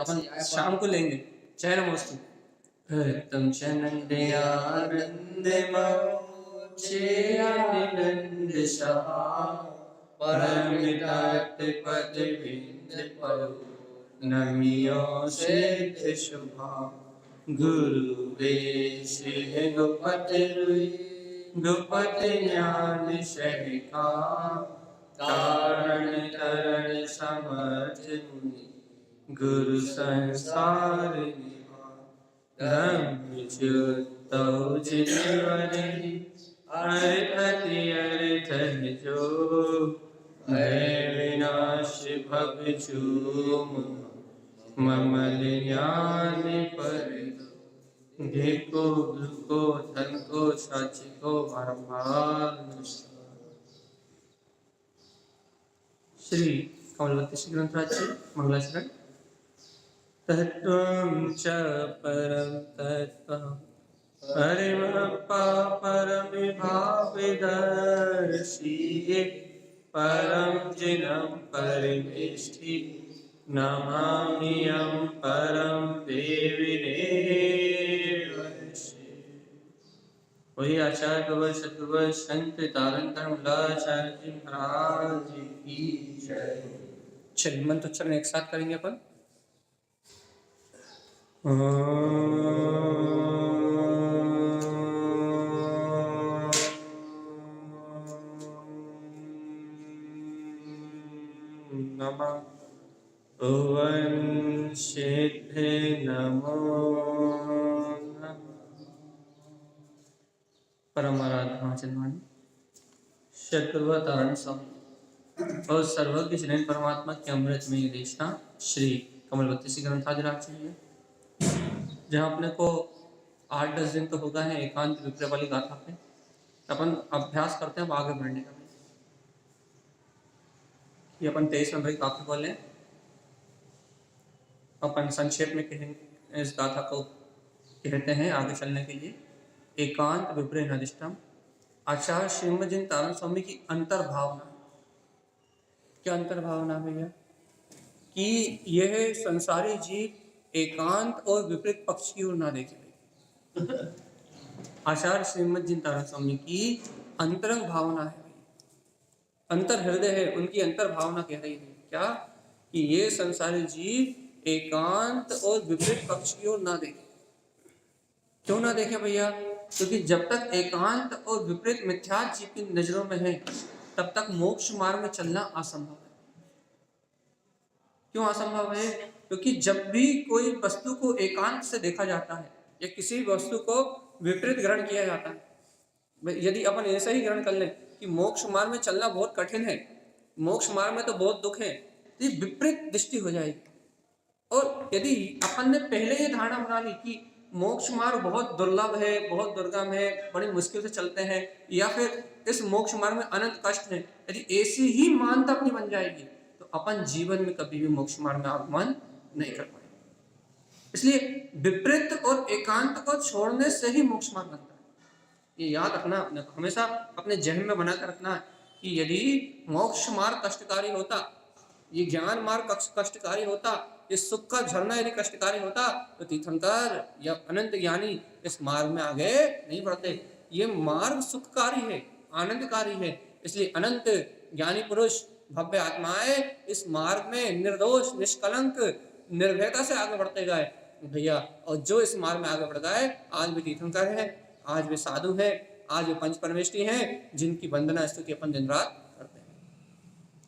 अपन शाम को लेंगे। जय नमोस्तु। तम चनंदयानंद मोक्षे आनंद सहा परमितात पद विंद परो नमियो सिद्ध शुभा गुरु वेश गोपति गोपति ज्ञान शरिका तारण तरण समर्थ मुनि गुरु संसार निभा धम्मच्युतौ जिनवरि अर्थति अर्थ जो भय विनाश भव चूम मम ज्ञान पर देखो को धन को साची को बारंबार। श्री कमलवती श्री ग्रंथराज जी मंगलाचरण। तत्त्वं च परं तत्त्वं परिमप्पा परमिभाविदर्शि परं जिनं परिवेष्टि नमाम्यहं परं देविनेवर्षि। वही आचार्य प्रवर सतुवर संत तारण धर्मलाचार्य जी महाराज की जय। चलिए मंत्रोच्चारण एक साथ करेंगे अपन। नमः ओं सिद्धे नमो नमः। परमाराध्या चंद्रवाणी शत्रुव तारण स्वामी और सर्वज्ञ श्रेष्ठ परमात्मा के अमृतमयी देशना श्री कमलवती श्री ग्रंथराज चाहिए, जहाँ अपने को 8-10 दिन तो होगा है एकांत विप्रय वाली गाथा पे अपन अभ्यास करते हैं अब आगे बढ़ने का। ये अपन 23 नंबर की गाथा बोले, अपन संक्षेप में कहेंगे इस गाथा को कहते हैं आगे चलने के लिए एकांत विप्रय नदिष्टम। आचार्य श्रीमद जिन तारण स्वामी की अंतर्भावना। क्या अंतर्भावना भैया? कि यह संसारी जीव एकांत और विपरीत पक्ष की ओर ना देखे। आचार्य श्रीमद जिन तारण स्वामी की अंतरंग भावना है, अंतर हृदय है, उनकी अंतर भावना कह रही है क्या? कि ये संसारी जीव एकांत और विपरीत पक्ष की ओर ना देखे। क्यों ना देखे भैया? क्योंकि जब तक एकांत और विपरीत मिथ्या जीव की नजरों में है तब तक मोक्ष मार्ग में चलना असंभव है। क्यों असंभव है? क्योंकि जब भी कोई वस्तु को एकांत से देखा जाता है या किसी वस्तु को विपरीत ग्रहण किया जाता है, यदि अपन ऐसा ही ग्रहण कर लें कि मोक्ष मार्ग में चलना बहुत कठिन है, मोक्ष मार्ग में तो बहुत दुख है, तो ये विपरीत दृष्टि हो जाएगी। और यदि अपन ने पहले ये धारणा बना ली कि मोक्ष मार्ग बहुत दुर्लभ है, बहुत दुर्गम है, बड़ी मुश्किल से चलते हैं, या फिर इस मोक्ष मार्ग में अनंत कष्ट है, यदि ऐसी ही मानता अपनी बन जाएगी तो अपन जीवन में कभी भी मोक्ष मार्ग में आगमन नहीं कर पाएंगे। इसलिए विपरीत और एकांत को छोड़ने से ही मोक्ष मार्ग बनता है। ये याद रखना, अपने हमेशा अपने जहन में बनाकर रखना कि यदि मोक्ष मार्ग कष्टकारी होता, ये ज्ञान मार्ग कष्टकारी होता, इस सुख का झरना यदि कष्टकारी होता तो तीर्थंकर या अनंत ज्ञानी इस मार्ग में आगे नहीं बढ़ते। ये मार्ग सुखकारी है, आनंदकारी है, इसलिए अनंत ज्ञानी पुरुष भव्य आत्माएं इस मार्ग में निर्दोष निष्कलंक निर्भयता से आगे बढ़ते गए भैया। और जो इस मार्ग में आगे बढ़ गए, आज भी तीर्थंकर है, आज वे साधु है, आज वे पंच परमेष्ठी हैं, जिनकी वंदना स्तुति अपन दिन रात करते हैं।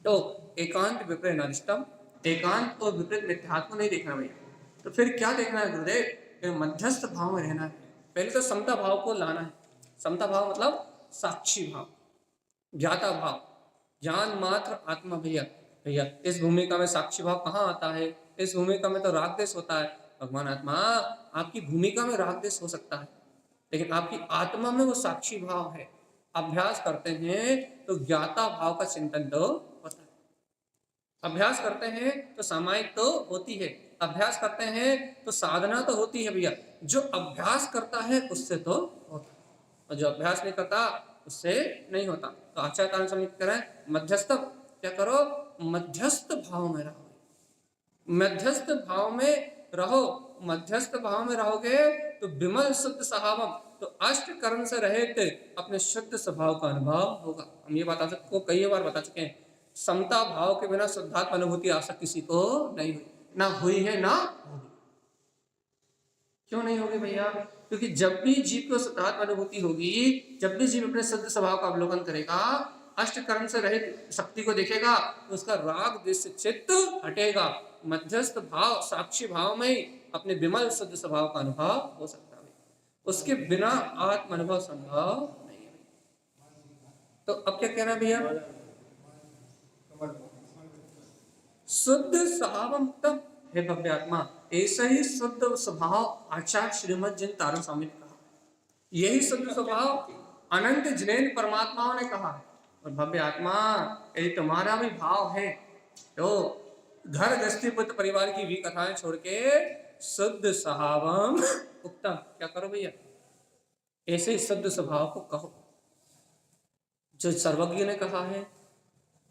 तो एकांत विपरीत नदिष्टम, एकांत और विपरीत मिथ्यात्व को नहीं देखना भैया। तो फिर क्या देखना है गुरुदेव? मध्यस्थ भाव में रहना है। पहले तो समता भाव को लाना है। समता भाव मतलब साक्षी भाव, ज्ञाता भाव, ज्ञान मात्र आत्मा भैया। भैया इस भूमिका में साक्षी भाव कहाँ आता है? इस भूमिका में तो राग देश होता है। भगवान आत्मा आपकी भूमिका में राग देश हो सकता है, लेकिन आपकी आत्मा में वो साक्षी भाव है। अभ्यास करते हैं तो ज्ञाता भाव का चिंतन तो होता है, अभ्यास करते हैं तो सामायिक तो होती है, अभ्यास करते हैं तो साधना तो होती है भैया। जो अभ्यास करता है उससे तो होता है, और जो अभ्यास नहीं करता उससे नहीं होता। तो आचार्य समित करें मध्यस्थ, क्या करो? मध्यस्थ भाव में रहो। मध्यस्थ भाव में रहो, मध्यस्थ भाव में रहोगे तो विमल शुद्ध स्वभावम, तो अष्ट कर्म से रहित अपने शुद्ध स्वभाव का अनुभव होगा। हम ये बता सकते, कई बार बता चुके हैं, समता भाव के बिना शुद्धात्म अनुभूति आशा किसी को नहीं हुई, ना हुई है ना होगी। क्यों नहीं होगी भैया? क्योंकि जब भी जीव को शुद्धात्म अनुभूति होगी, जब भी जीव अपने शुद्ध स्वभाव का अवलोकन करेगा, अष्ट कर्म से रहित शक्ति को देखेगा, तो उसका राग द्वेष चित्त हटेगा, मध्यस्थ भाव साक्षी भाव में ही अपने विमल शुद्ध स्वभाव का अनुभव हो सकता है। उसके बिना आत्म अनुभव संभव नहीं है। तो अब क्या कहना भैया? शुद्ध स्वभाव मुक्तम, हे भव्य आत्मा, ऐसा ही शुद्ध स्वभाव आचार्य श्रीमद जिन तारण स्वामी ने कहा, यही शुद्ध स्वभाव अनंत जिनेन परमात्माओं ने कहा। और भव्य आत्मा, यदि तुम्हारा भी भाव है तो घर गृहस्थी पुत्र परिवार की भी कथाएं छोड़ के शुद्ध स्वभावम उत्तम क्या करो भैया? ऐसे ही शुद्ध स्वभाव को कहो जो सर्वज्ञ ने कहा है,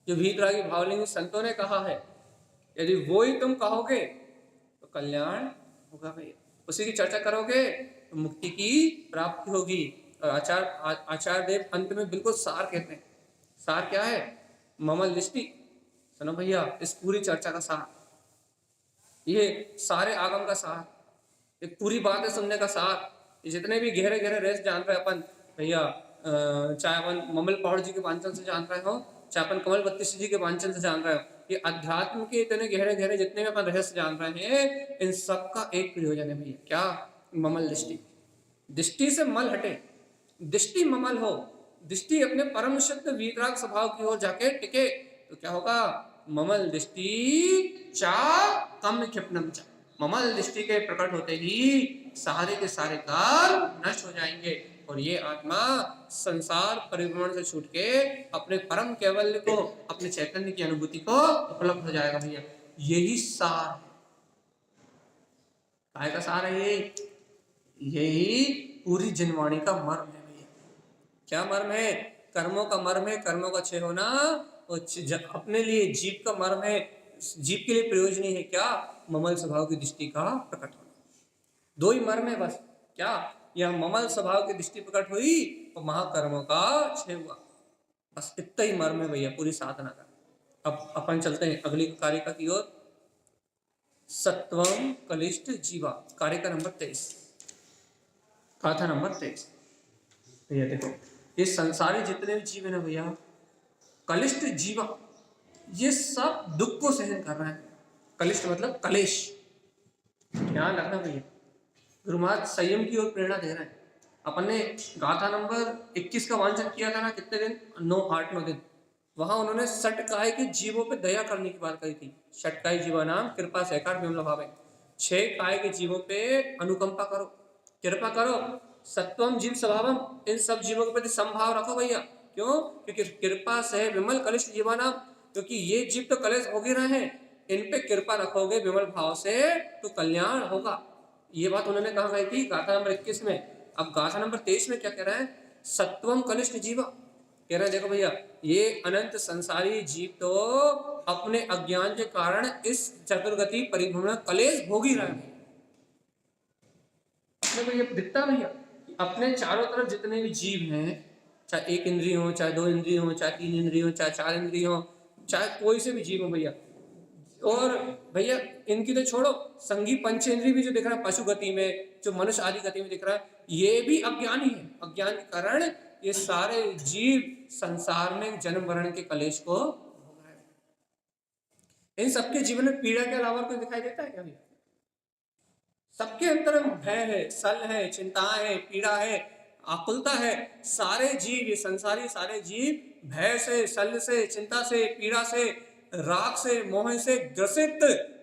जो वीतरागी भावलिंगी संतों ने कहा है। यदि वो ही तुम कहोगे तो कल्याण होगा भैया, उसी की चर्चा करोगे तो मुक्ति की प्राप्ति होगी। और आचार्य देव अंत में बिल्कुल सार कहते हैं। सार क्या है? ममल दृष्टि। सुनो भैया, इस पूरी चर्चा का सार, ये सारे आगम का सार, एक पूरी बातें सुनने का सार, जितने भी गहरे गहरे रहस्य जान रहे अपन भैया, चाहे अपन ममल पौड़ जी के वांचन से जान रहे हो, चाहे अपन कमल बत्तीस जी के वांचन से जान रहे हो, ये अध्यात्म के इतने गहरे गहरे जितने भी अपन रहस्य जान रहे हैं, इन सब का एक प्रयोजन है भैया। क्या? ममल दृष्टि। दृष्टि से मल हटे, दृष्टि ममल हो, दृष्टि अपने परम शुद्ध वीतराग स्वभाव की ओर जाके टिके, तो क्या होगा? ममल दृष्टि चा कम क्षिप्नम चा, ममल दृष्टि के प्रकट होते ही सारे के सारे काल नष्ट हो जाएंगे और ये आत्मा संसार परिभ्रमण से छूट के अपने परम कैवल्य को, अपने चैतन्य की अनुभूति को उपलब्ध हो जाएगा भैया। यही सार है। काय का सार है ये? यही पूरी जिनवाणी का मर्म है भैया। क्या मर्म है? कर्मों का मर्म है, कर्मों का क्षय होना, और अपने लिए जीव का मर्म है, जीव के लिए प्रयोजनीय है क्या? ममल स्वभाव की दृष्टि का प्रकट होना। दो ही मर्म है बस। क्या? यह ममल स्वभाव की दृष्टि प्रकट हुई और महाकर्मों का क्षय हुआ, बस इतना ही मर्म है भैया पूरी साधना का। अब अपन चलते हैं अगली कारिका की ओर। सत्वम कलिष्ठ जीवा, कारिका नंबर 23, गाथा नंबर 23। भैया देखो, ये संसारी जितने भी जीव है ना भैया, कलिष्ठ जीवा, ये सब दुख को सहन कर रहे हैं। कलिष्ठ मतलब कलेश। ध्यान रखना भैया, गुरु महाराज संयम की ओर प्रेरणा दे रहे हैं। अपन ने गाथा नंबर 21 का वांचन किया था ना, कितने दिन? 8-9 दिन। वहां उन्होंने षटकाय के जीवों पे दया करने की बात कही थी। षटकाय जीवा नाम कृपा सहकार विमल भावे, 6 काय के जीवों पे अनुकंपा करो, कृपा करो। सत्वम जीव स्वभावम, इन सब जीवों के प्रति समभाव रखो भैया। क्यों? क्योंकि कृपा से विमल कलिष्ठ जीवा नाम, क्योंकि ये जीव तो कलेश हो ही रहे हैं, इन पे कृपा रखोगे विमल भाव से तो कल्याण होगा। ये बात उन्होंने कहा गई थी गाथा नंबर 21 में। अब गाथा नंबर 23 में क्या कह रहा है? सत्वम कलिष्ठ जीवा कह रहे हैं, देखो भैया, ये अनंत संसारी जीव तो अपने अज्ञान के कारण इस चतुर्गति परिभ्रमण कलेश भोग ही रहे हैं। अपने को ये दिखता भैया, अपने चारों तरफ जितने भी जीव हैं, चाहे 1 इंद्रिय हो, चाहे 2 इंद्रिय हो, चाहे 3 इंद्रिय हो, चाहे 4 इंद्रिय हो, चाहे कोई से भी जीव हो भैया, और भैया इनकी तो छोड़ो, संगी पंचेंद्रिय भी जो दिख रहा है पशु गति में, जो मनुष्य आदि गति में दिख रहा है, ये भी अज्ञानी है। अज्ञान के कारण ये सारे जीव संसार में जन्म मरण के कलेश को भोग रहे हैं। इन सबके जीवन में पीड़ा के अलावा कोई दिखाई देता है क्या भैया? सबके अंदर भय है, सल है, चिंताएं है, पीड़ा है, आकुलता है। सारे जीव, ये संसारी सारे जीव भय से, सल से, चिंता से, पीड़ा से, राग से, मोह से ग्रसित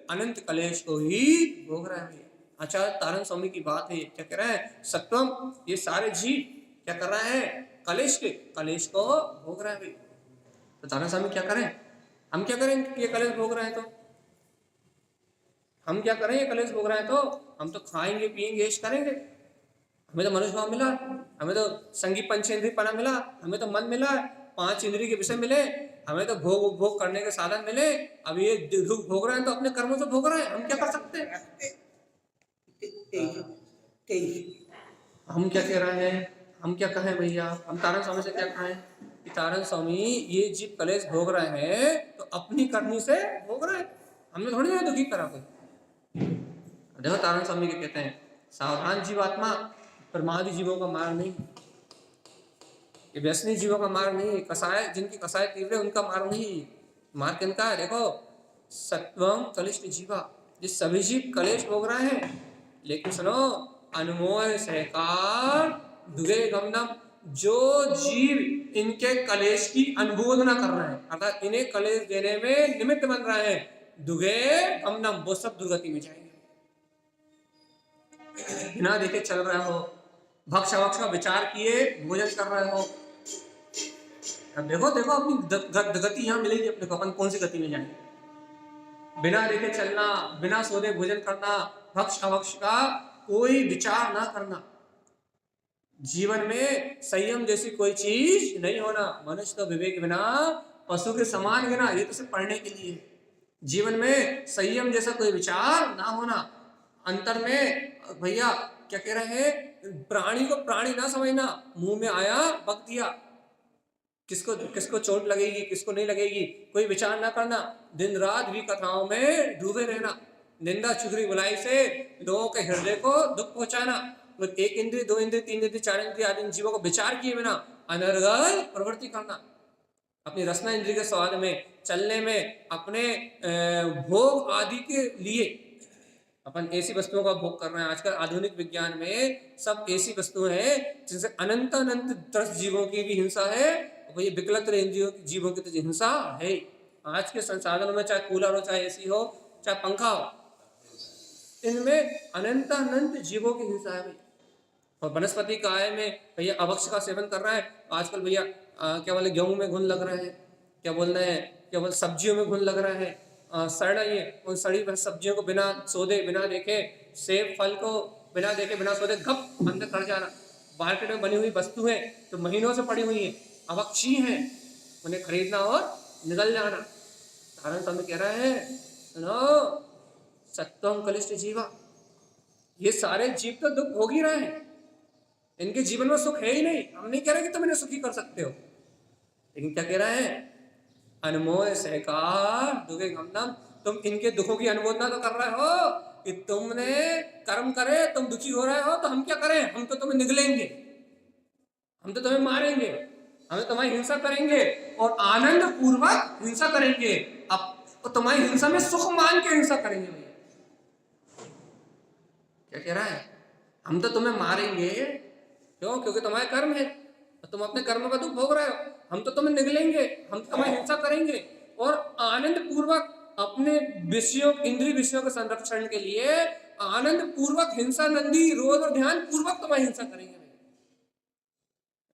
अनंत कलेश को ही भोग रहा है। आचार्य तारण स्वामी की बात है। क्या कह रहा है? सत्वम, ये सारे जीव क्या कर रहा है? कलेश को भोग रहा है। तो तारण स्वामी क्या करें? हम क्या करें? ये कलेश भोग रहे हैं तो हम क्या करें? ये कलेश भोग रहे हैं तो हम तो खाएंगे पिएंगे ऐश करेंगे। हमें तो मनुष्य भाव मिला, हमें तो संगी पंचेंद्रिय पना मिला, हमें तो मन मिला, 5 इंद्रिय के विषय मिले, हमें तो भोग भोग करने के साधन मिले, अब ये दुख भोग रहे हैं तो अपने कर्मों से भोग रहे हैं, हम क्या कर सकते हैं? हम क्या कह रहे हैं, हम क्या कहें भैया, हम तारण स्वामी से क्या कहें कि तारण स्वामी ये जीव कलेश भोग रहे हैं तो अपनी करनी से भोग रहे हैं, हमने थोड़ी ना दुखी करा कोई। देखो तारण स्वामी के कहते हैं, सावधान जीवात्मा, प्रमादी जीवों का मार्ग नहीं, ये व्यसनी जीवों का मार्ग नहीं, कसाय जिनकी कसाय तीव्र है उनका मार्ग नहीं, मार्ग किनका है? देखो सत्वम कलिष्ठ जीवा, ये सभी जीव कलेश भोग रहे हैं, लेकिन सुनो अनुमोह सहकार दुगे गमनम, जो जीव इनके कलेश की अनुमोदना कर रहे हैं, अर्थात इन्हें कलेश देने में निमित्त बन रहे हैं, दुगे गमनम, वो सब दुर्गति में जाएंगे। बिना देखे चल रहे हो, भक्ष अभक्ष का विचार किए भोजन कर रहे हो, अब देखो देखो अपनी गति यहाँ मिलेगी अपने को, अपन कौन सी गति में जाएंगे। बिना देखे चलना, बिना सोते भोजन करना, भक्ष अभक्ष का कोई विचार ना करना, जीवन में संयम जैसी कोई चीज नहीं होना, मनुष्य तो विवेक बिना पशु के समान गिना, ये तो सिर्फ पढ़ने के लिए। जीवन में संयम जैसा कोई विचार ना होना, अंतर में भैया क्या कह रहे हैं, प्राणी को प्राणी ना समझना, मुंह में आया बक दिया, किसको किसको चोट लगेगी किसको नहीं लगेगी कोई विचार ना करना, दिन रात भी कथाओं में डूबे रहना, निंदा चुगली बुलाई से लोगों के हृदय को दुख पहुंचाना, एक इंद्रिय दो इंद्रिय तीन इंद्रिय चार इंद्रिय आदि जीवों को विचार किए बिना अनर्गल प्रवृत्ति करना, अपनी रसना इंद्रिय के स्वाद में चलने में, अपने भोग आदि के लिए अपन ऐसी वस्तुओं का भोग कर रहे हैं। आजकल आधुनिक विज्ञान में सब ऐसी वस्तुएं हैं जिनसे अनंत अनंत त्रस्त जीवों की भी हिंसा है, और ये विकलत्र इंद्रियों जीवों की तो हिंसा है। आज के संसाधनों में चाहे कूलर हो, चाहे एसी हो, चाहे पंखा हो, इनमें अनंत अनंत जीवों की हिंसा है भाई। और वनस्पति काय में भैया अभक्ष का सेवन कर रहा है आजकल भैया, क्या बोले गेहूं में घुन लग रहे हैं, क्या बोल रहे हैं, क्या बोल सब्जियों में घुन लग रहे हैं, सड़ रही है, उन सड़ी सब्जियों को बिना सौदे बिना देखे, सेब फल को बिना देखे बिना सौदे गप अंदर कर जाना, मार्केट में बनी हुई वस्तु है तो महीनों से पड़ी हुई है, अभक्षी है, उन्हें खरीदना और निकल जाना। तारण स्वामी कह रहे हैं सुनो सत्वम कलिष्ठ जीवा, ये सारे जीव तो दुख भोग ही रहे हैं, इनके जीवन में सुख है ही नहीं। हम नहीं कह रहे कि तुम इन्हें सुखी कर सकते हो, लेकिन क्या कह रहे हैं, अनमोल सहकार दुखे गमनम, तुम इनके दुखों की अनुमोदना तो कर रहे हो कि तुमने कर्म करे तुम दुखी हो रहे हो, तो हम क्या करें, हम तो तुम्हें निगलेंगे, हम तो तुम्हें मारेंगे, हम तो तुम्हारी हिंसा करेंगे और आनंद पूर्वक हिंसा करेंगे, अब तुम्हारी हिंसा में सुख मान के हिंसा करेंगे। भैया क्या कह रहा है, हम तो तुम्हें मारेंगे, क्यों, क्योंकि तुम्हारे कर्म है, तुम अपने कर्म का दुख भोग रहे हो, हम तो तुम्हें निगलेंगे, हम तो तुम्हारी हिंसा करेंगे और आनंद पूर्वक अपने विषयों इंद्रिय विषयों के संरक्षण के लिए आनंद पूर्वक हिंसा नंदी रोध और ध्यान पूर्वक तुम्हारी हिंसा करेंगे।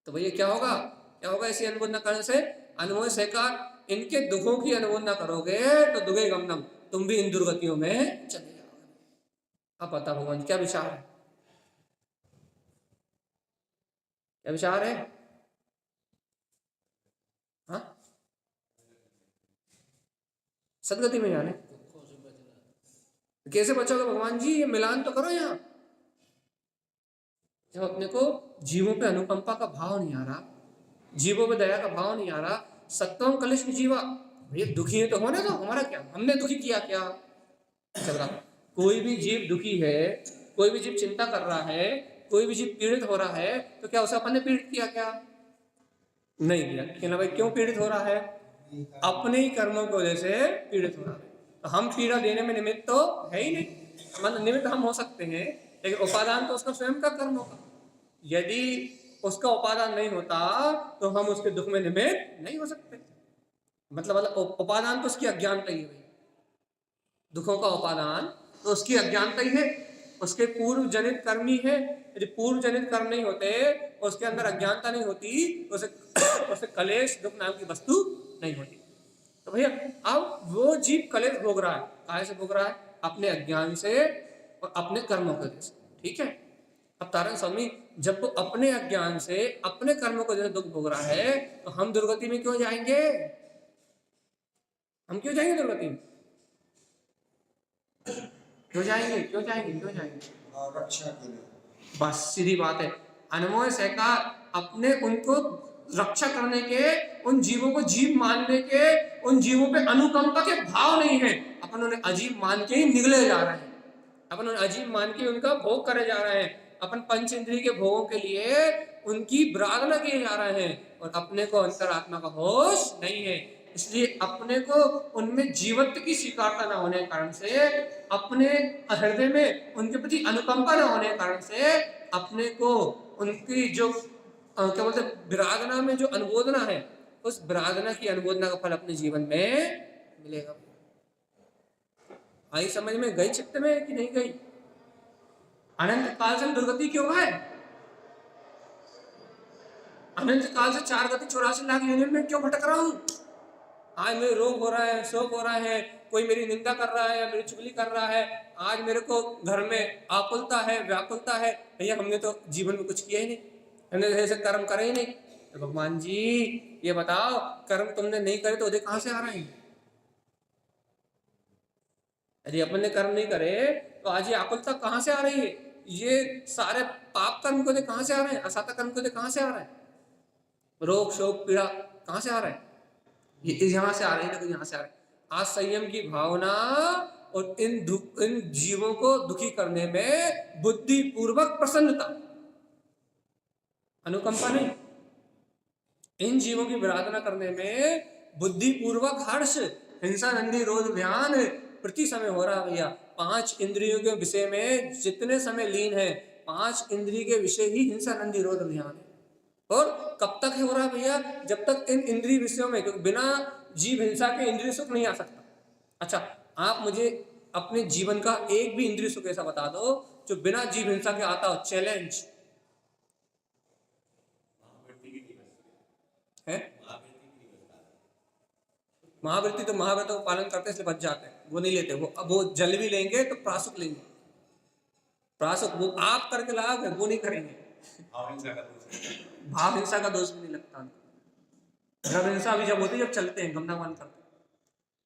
तो भैया क्या होगा, क्या होगा ऐसी अनुमोदना करने से, अनुमोद सहकार, इनके दुखों की अनुमोदना करोगे तो दुगे गमनम, तुम भी इन दुर्गतियों में चले जाओगे। अब बता भगवान क्या विचार है, क्या विचार है, हाँ सदगति में जाने कैसे बचोगे भगवान जी, ये मिलान तो करो यहाँ। जब अपने को जीवों पे अनुकंपा का भाव नहीं आ रहा, जीवों पे दया का भाव नहीं आ रहा, सत्वम कलिष्ठ जीवा, भैया दुखी है तो होने दो, हमारा क्या, हमने दुखी किया क्या चल रहा, कोई भी जीव दुखी है, कोई भी जीव चिंता कर रहा है, कोई भी जीव पीड़ित हो रहा है, तो क्या उसे अपन ने पीड़ित किया क्या, नहीं किया। क्यों भाई, क्यों पीड़ित हो रहा है, अपने ही कर्मों की वजह से पीड़ित हो रहा है, तो हम पीड़ा देने में निमित्त तो है ही नहीं, मतलब निमित्त हम हो सकते हैं लेकिन उपादान तो उसका स्वयं का कर्म होगा, यदि उसका उपादान नहीं होता तो हम उसके दुख में निमित्त नहीं हो सकते, मतलब उपादान तो उसकी अज्ञानता ही है, दुखों का उपादान तो उसकी अज्ञानता ही है, उसके पूर्व जनित कर्म ही है, यदि पूर्व जनित कर्म नहीं होते, उसके अंदर अज्ञानता नहीं होती, उसे कलेश दुख नाम की वस्तु नहीं होती। तो भैया अब वो जीव कलेश भोग रहा है, काहे से भोग रहा है, अपने अज्ञान से और अपने कर्मों की वजह से, ठीक है। अब तारण स्वामी जब वो अपने अज्ञान से अपने कर्मों को जैसे दुख भोग रहा है, तो हम दुर्गति में क्यों जाएंगे, हम क्यों जाएंगे दुर्गति में? क्यों जाएंगे, क्यों जाएंगे, क्यों जाएंगे? रक्षा के लिए। बस सीधी बात है। अनमोल सहकार अपने उनको रक्षा करने के, उन जीवों को जीव मानने के, उन जीवों पे अनुकंपा के भाव नहीं है। अपन उन्हें अजीब मान के ही निगले जा रहे हैं, अपन उन्हें अजीब मान के उनका भोग करे जा रहे हैं, अपन पंच इंद्रिय के भोगों के लिए उनकी प्रार्थना किए जा रहे हैं, और अपने को अंतरात्मा का होश नहीं है। इसलिए अपने को उनमें जीवत्व की स्वीकारता न होने के कारण से, अपने हृदय में उनके प्रति अनुकंपा न होने के कारण से, अपने को उनकी जो क्या बोलते विराधना में जो अनुमोदना है, उस विराधना की अनुमोदना का फल अपने जीवन में मिलेगा। आई समझ में, गई चित्त में कि नहीं गई? अनंत काल से दुर्गति क्यों है? अनंत काल से 4 गति 84 लाख यूनियन में क्यों भटक रहा हूं? आज मेरे रोग हो रहा है, शोक हो रहा है, कोई मेरी निंदा कर रहा है, मेरी चुगली कर रहा है, आज मेरे को घर में आकुलता है, व्याकुलता है। भैया हमने तो जीवन में कुछ किया ही नहीं, हमने ऐसे कर्म करे ही नहीं। तो भगवान जी ये बताओ, कर्म तुमने नहीं करे तो कहां से आ रहे हैं? यदि अपन ने कर्म नहीं करे तो आज ये आकुलता कहां से आ रही है? ये सारे पाप कर्म को कहां से आ रहे हैं? असाता कर्म को कहां से आ रहे हैं? रोग शोक पीड़ा कहां से आ रहे हैं? ये यहां से आ रही है, देखो यहां से आ रहे हैं। आज संयम की भावना और इन जीवों को दुखी करने में बुद्धि पूर्वक प्रसन्नता, अनुकंपा नहीं। इन जीवों की विराधना करने में बुद्धि पूर्वक हर्ष, हिंसा नंदी रोध ध्यान प्रति समय हो रहा है। भैया 5 इंद्रियों के विषय में जितने समय लीन है, 5 इंद्रिय के विषय ही हिंसा नंदी रोध ध्यान है। और कब तक हो रहा है भैया? जब तक इन इंद्रिय विषयों में, क्योंकि बिना जीव हिंसा के इंद्रिय सुख नहीं आ सकता। अच्छा, आप मुझे अपने जीवन का एक भी इंद्रिय सुख ऐसा बता दो जो बिना जीव हिंसा के आता हो। चैलेंज है। महावृत्ति तो महाव्रतों का पालन करते इसलिए बच जाते हैं, वो नहीं लेते। वो अब वो जल भी लेंगे तो प्रासुक लेंगे, प्रासुक वो आप करके लाओगे, वो नहीं करेंगे। भाव हिंसा का दोष भी नहीं लगता। द्रव हिंसा भी जब होती है, जब चलते हैं, गमनागमन करते हैं,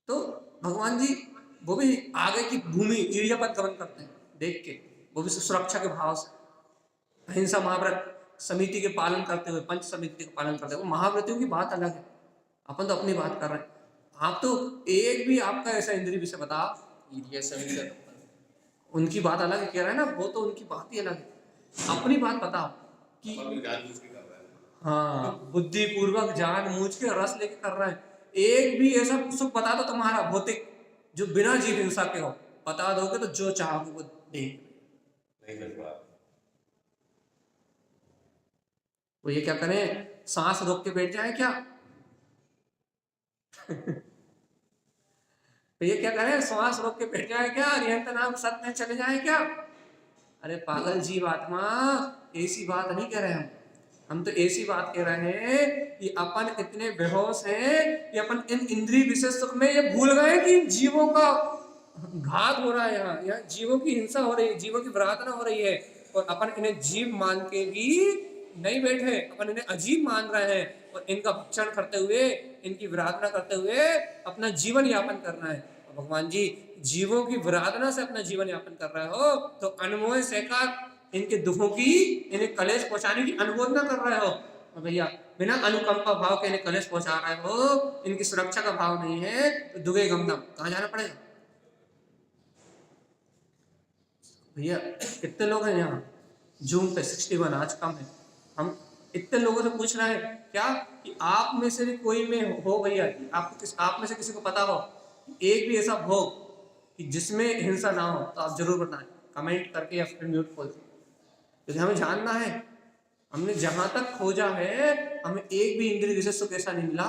तो भगवान जी वो भी आगे की भूमि एरिया पर गमन करते हैं देख के, वो भी सुरक्षा के भाव से। अहिंसा महाव्रत समिति के पालन करते हुए, पंच समिति के पालन करते हुए। महाव्रतियों की बात अलग है, अपन तो अपनी बात कर रहे हैं। आप तो एक भी आपका ऐसा इंद्रिय विषय बता, उनकी बात अलग है, कह रहे हैं ना, वो तो उनकी बात ही अलग है। अपनी बात बताओ कि हाँ, बुद्धि पूर्वक जान मूझ के रस लेके कर रहे हैं। एक भी ऐसा सुख बता दो तुम्हारा भौतिक जो बिना जीव हिंसा के हो, बता दोगे तो जो चाहोगे वो देख। वो ये क्या करें, सांस रोक के बैठ जाए क्या? तो ये क्या करें, सांस रोक के बैठ जाए क्या? नियंत्रण नाम सत्य चले जाए क्या? अरे पागल जीव आत्मा, ऐसी बात नहीं कह रहे हम तो ऐसी बात कह रहे हैं कि अपन इतने बेहोश हैं कि अपन इन इंद्रिय विशेष सुख में ये भूल गए कि जीवों का घात हो रहा है। यहाँ जीवों की हिंसा हो रही है, जीवों की विराधना हो रही है, और अपन इन्हें जीव मान के भी नहीं बैठे, अपन इन्हें अजीब मान रहे हैं, और इनका भक्षण करते हुए, इनकी विराधना करते हुए अपना जीवन यापन करना है। और भगवान जी जीवों की विराधना से अपना जीवन यापन कर रहे हो तो अनमोल सहकार इनके दुखों की, इन्हें कलेश पहुंचाने की अनुमोदना कर रहे हो। और भैया बिना अनुकंपा भाव के इन्हें कलेश पहुंचा रहे हो, इनकी सुरक्षा का भाव नहीं है, तो दुगे गमदम कहां जाना पड़ेगा? भैया कितने लोग हैं यहाँ जूम पे? 61 आज कम है। हम इतने लोगों से पूछ रहे हैं क्या कि आप में से कोई में हो भैया, आपको आप में से किसी को पता हो एक भी ऐसा भोग कि जिसमें हिंसा ना हो, तो आप जरूर बताएं कमेंट करके या फिर म्यूट खोल दें, क्योंकि हमें जानना है। हमने जहां तक खोजा है, हमें एक भी इंद्रिय विशेष सुख ऐसा नहीं मिला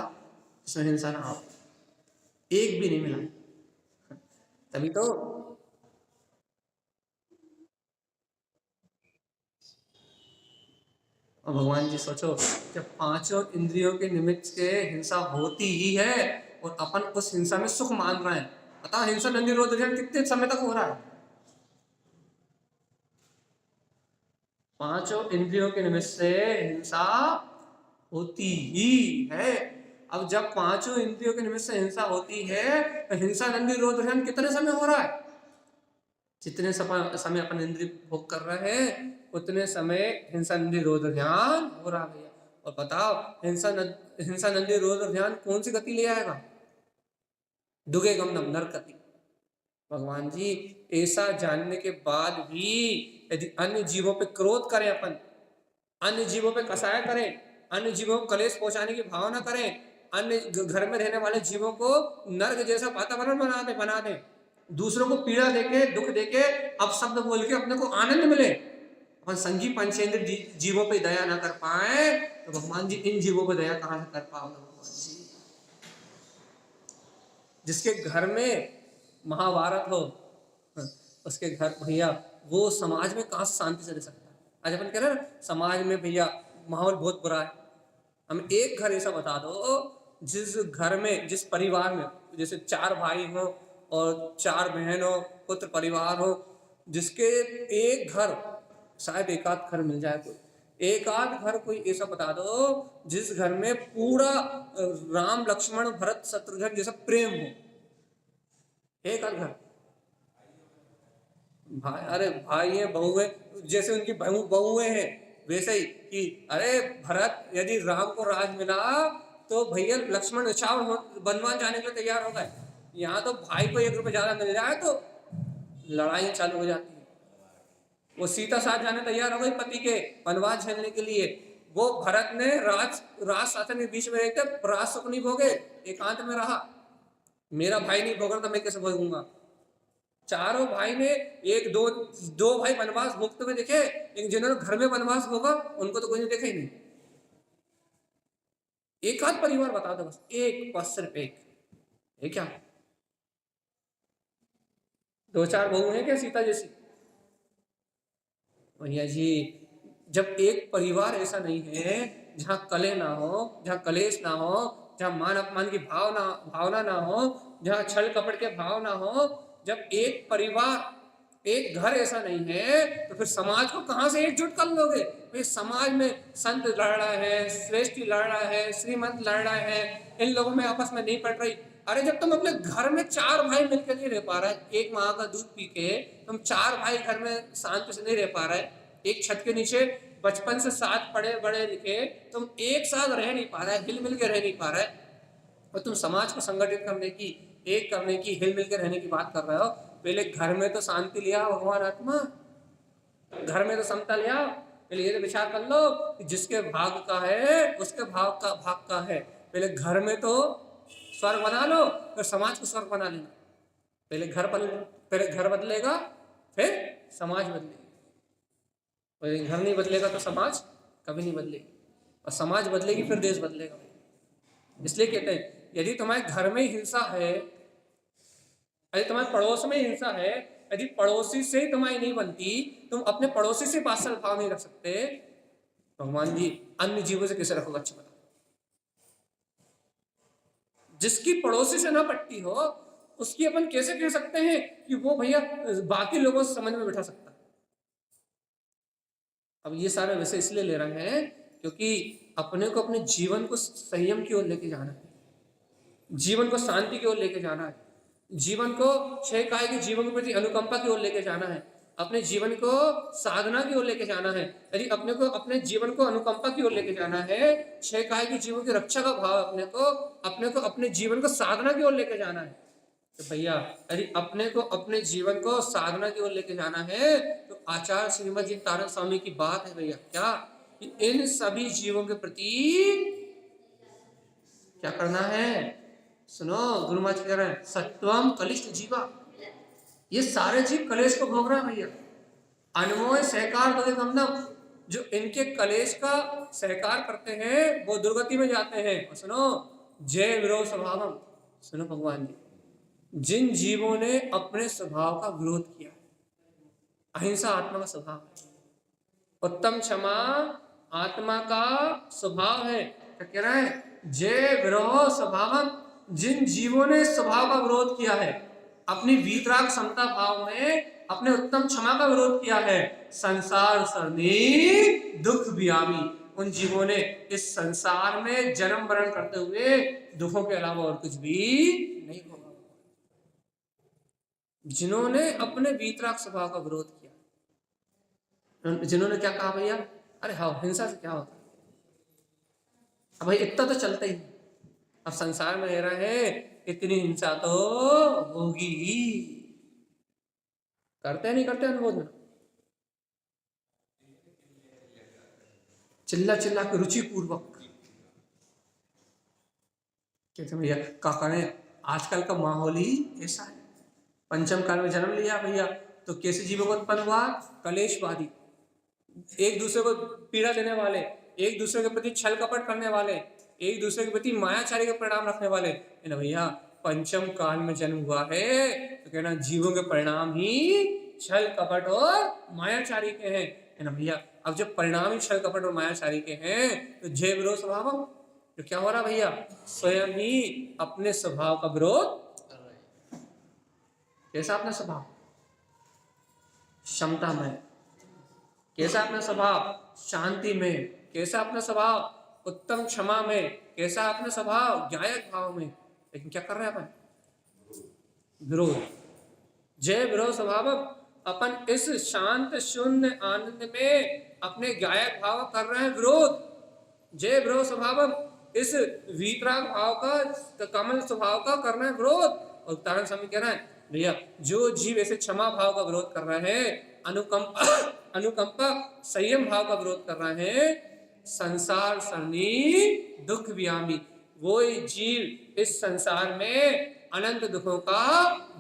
जिसमें हिंसा ना हो, एक भी नहीं मिला। तभी तो और भगवान जी सोचो, जब 5 इंद्रियों के निमित्त से हिंसा होती ही है और अपन उस हिंसा में सुख मान रहे हैं, बताओ हिंसा नंदी रोध कितने समय तक हो रहा है? 5 इंद्रियों के निमित्त से हिंसा होती ही है, अब जब पांचों इंद्रियों के निमित्त से हिंसा होती है तो हिंसा नंदी रोध ध्यान कितने समय हो रहा है? जितने समय अपन इंद्रिय भोग कर रहे हैं उतने समय हिंसा नंदी रोध ध्यान हो रहा भैया। और बताओ हिंसा नंदी रोध ध्यान कौन सी गति ले आएगा? दुगे गमनम नरक गति। भगवान जी ऐसा जानने के बाद भी यदि अन्य जीवों पे क्रोध करें, अपन अन्य जीवों पे कसाय करें, अन्य जीवों को कलेश पहुंचाने की भावना करें, अन्य घर में रहने वाले जीवों को नरक जैसा वातावरण बना दे, दूसरों को पीड़ा देके दुख देके अपशब्द बोल के अपने को आनंद मिले, अपन संगी पंचेंद्र जीवों पे दया ना कर पाए तो भगवान जी इन जीवों पे दया कहां से कर पाओगे भगवान जी? जिसके घर में महाभारत हो उसके घर भैया वो समाज में कहां से शांति से रह सकता है? आज अपन कह रहे हैं समाज में भैया माहौल बहुत बुरा है। हम एक घर ऐसा बता दो जिस घर में, जिस परिवार में जैसे 4 भाई हो और 4 बहन हो, पुत्र परिवार हो, जिसके एक घर, शायद एक आध घर मिल जाए कोई, एक आध घर कोई ऐसा बता दो जिस घर में पूरा राम लक्ष्मण भरत शत्रुघ्न जैसा प्रेम हो, एक आध घर। भाई, अरे भाई है बहू है, जैसे उनकी बहुएं हैं वैसे ही कि अरे भरत यदि राम को राज मिला तो भैया लक्ष्मण निछावर बनवान जाने के लिए तैयार हो गए। यहाँ तो भाई को 1 रुपये ज्यादा मिल जाए तो लड़ाई चालू हो जाती है। वो सीता साथ जाने तैयार हो गई पति के वनवास झेलने के लिए, वो भरत ने राज शासन के बीच में रहकर राज सुख नहीं भोगे, एकांत में रहा। मेरा भाई नहीं भोग रहा तो मैं कैसे भोगूंगा? चारों भाई ने दो भाई वनवास भोगते हुए देखे, लेकिन जिन्होंने घर में वनवास भोगा उनको तो कोई देखा ही नहीं। एक आध परिवार बता दो बस, एक बस सिर्फ एक है क्या? 2-4 बहू है क्या सीता जैसी? भैया जी जब एक परिवार ऐसा नहीं है जहां कलह ना हो, जहां कलेश ना हो, जहां मान अपमान की भावना ना हो, जहां छल कपट के भाव ना हो, जब एक परिवार एक घर ऐसा नहीं है तो फिर समाज को कहां से एकजुट कर लोगे? भाई समाज में संत लड़ रहा है, श्रेष्ठी लड़ रहा है, श्रीमंत लड़ रहा है, इन लोगों में आपस में नहीं पड़ रही। अरे जब तुम अपने घर में 4 भाई मिलकर नहीं रह पा रहा है, एक माँ का दूध पी के तुम 4 भाई घर में शांति से नहीं रह पा रहा है, एक छत के नीचे बचपन से साथ पढ़े बड़े लिखे तुम एक साथ रह नहीं पा रहा है, हिल मिल के रह नहीं पा रहा है, और तुम समाज को संगठित करने की, एक करने की, हिल मिल के रहने की बात कर रहे हो। पहले घर में तो शांति लिया भगवान आत्मा, घर में तो समता लिया। पहले ये तो विचार कर लो कि जिसके भाग का है उसके भाग का है। पहले घर में तो स्वर्ग बना लो, फिर समाज को स्वर्ग बना लेना। पहले घर बदलेगा फिर समाज बदलेगी, घर नहीं बदलेगा तो समाज कभी नहीं बदलेगी, और समाज बदलेगी फिर देश बदलेगा। इसलिए कहते हैं यदि तुम्हारे घर में हिंसा है, यदि तुम्हारे पड़ोस में हिंसा है, यदि पड़ोसी से तुम्हारी नहीं बनती, तुम अपने पड़ोसी से वात्सल्य भाव नहीं रख सकते, भगवान जी अन्य जीवों से कैसे रखोगे? अच्छा बताओ। जिसकी पड़ोसी से ना पटती हो उसकी अपन कैसे कह सकते हैं कि वो भैया बाकी लोगों से समझ में बिठा सकता है? अब ये सारे वैसे इसलिए ले रहे हैं क्योंकि अपने को अपने जीवन को संयम की ओर लेके जाना है, जीवन को शांति की ओर लेके जाना है, जीवन को क्षय काय के जीवन के प्रति अनुकंपा की ओर लेके जाना है, अपने जीवन को साधना की ओर लेके जाना है। यदि अपने को अपने जीवन को अनुकंपा की ओर लेके जाना है, क्षय काय के जीवन की रक्षा का भाव अपने को अपने जीवन को साधना की ओर लेके जाना है, तो भैया यदि अपने को अपने जीवन को साधना की ओर लेके जाना है तो आचार्य श्रीमद जी तारक स्वामी की बात है भैया क्या कि इन सभी जीवों के प्रति क्या करना है? सुनो, गुरु महाराज कह रहे हैं सत्वम कलिष्ठ जीवा, ये सारे जीव कलेश को भोग रहे हैं भैया। अनमोय सहकार दुर्गति गमनम, जो इनके कलेश का सहकार करते हैं वो दुर्गति में जाते हैं। और सुनो जय विरोध स्वभावम, सुनो भगवान जी जिन जीवों ने अपने स्वभाव का विरोध किया, अहिंसा आत्मा का स्वभाव है, उत्तम क्षमा आत्मा का स्वभाव है। क्या कह रहा है? जय विरोध स्वभावम, जिन जीवों ने स्वभाव का विरोध किया है, अपनी वीतराग समता भाव में अपने उत्तम क्षमा का विरोध किया है, संसार सरनी दुख बियामी, उन जीवों ने इस संसार में जन्म मरण करते हुए दुखों के अलावा और कुछ भी नहीं होगा। जिन्होंने अपने वीतराग स्वभाव का विरोध किया, जिन्होंने क्या कहा भैया, अरे हाँ हिंसा से क्या होता है, अब भाई इतना तो चलता ही, अब संसार में रह रहे हैं इतनी हिंसा तो होगी ही। करते नहीं करते अनुमोदन, चिल्ला चिल्ला के रुचि पूर्वक कहते भैया काका ने आजकल का माहौल ही ऐसा है। पंचम काल में जन्म लिया भैया तो कैसे जीवों को उत्पन्न हुआ, कलेशवादी, एक दूसरे को पीड़ा देने वाले, एक दूसरे के प्रति छल कपट करने वाले, एक दूसरे के प्रति मायाचारी के परिणाम रखने वाले है ना भैया। पंचम काल में जन्म हुआ है तो कहना जीवों के परिणाम ही छल कपट और मायाचारी के हैं, है ना भैया। अब जब परिणाम ही छल कपट और मायाचारी के हैं तो जय विरोध स्वभाव, तो क्या हो रहा भैया, स्वयं ही अपने स्वभाव का विरोध कर रहे हैं। कैसा अपना स्वभाव, क्षमता में, कैसा अपना स्वभाव शांति में, कैसा अपना स्वभाव उत्तम क्षमा में, कैसा अपना स्वभाव ज्ञायक भाव में, लेकिन क्या कर रहे हैं अपन, विरोध। जय विरोध स्वभाव, अपन इस शांत शून्य आनंद में अपने ज्ञायक भाव कर रहे हैं विरोध। जय विरोध स्वभाव, इस वीतराग भाव का, कमल स्वभाव का कर रहे हैं विरोध। और उदाहरण समय कह रहा है भैया जो जीव ऐसे क्षमा भाव का विरोध कर रहे हैं, अनुकंपा संयम भाव का विरोध कर रहे हैं, संसार सरनी दुख व्यामी, वो जीव इस संसार में अनंत दुखों का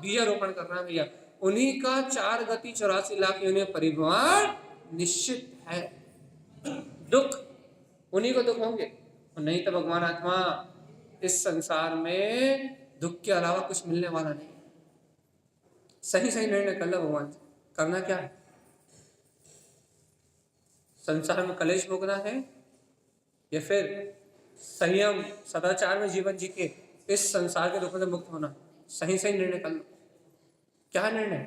बीजारोपण कर रहा है भैया। उन्हीं का 4 गति 84 लाख योनि परिभ्रमण निश्चित है। दुख उन्हीं को दुख होंगे, और नहीं तो भगवान आत्मा इस संसार में दुख के अलावा कुछ मिलने वाला नहीं। सही सही निर्णय कर लो भगवान से, करना क्या है, संसार में कलेश भोगना है या फिर संयम सदाचार में जीवन जी के इस संसार के दुखों से मुक्त होना। सही सही निर्णय कर लो, क्या निर्णय,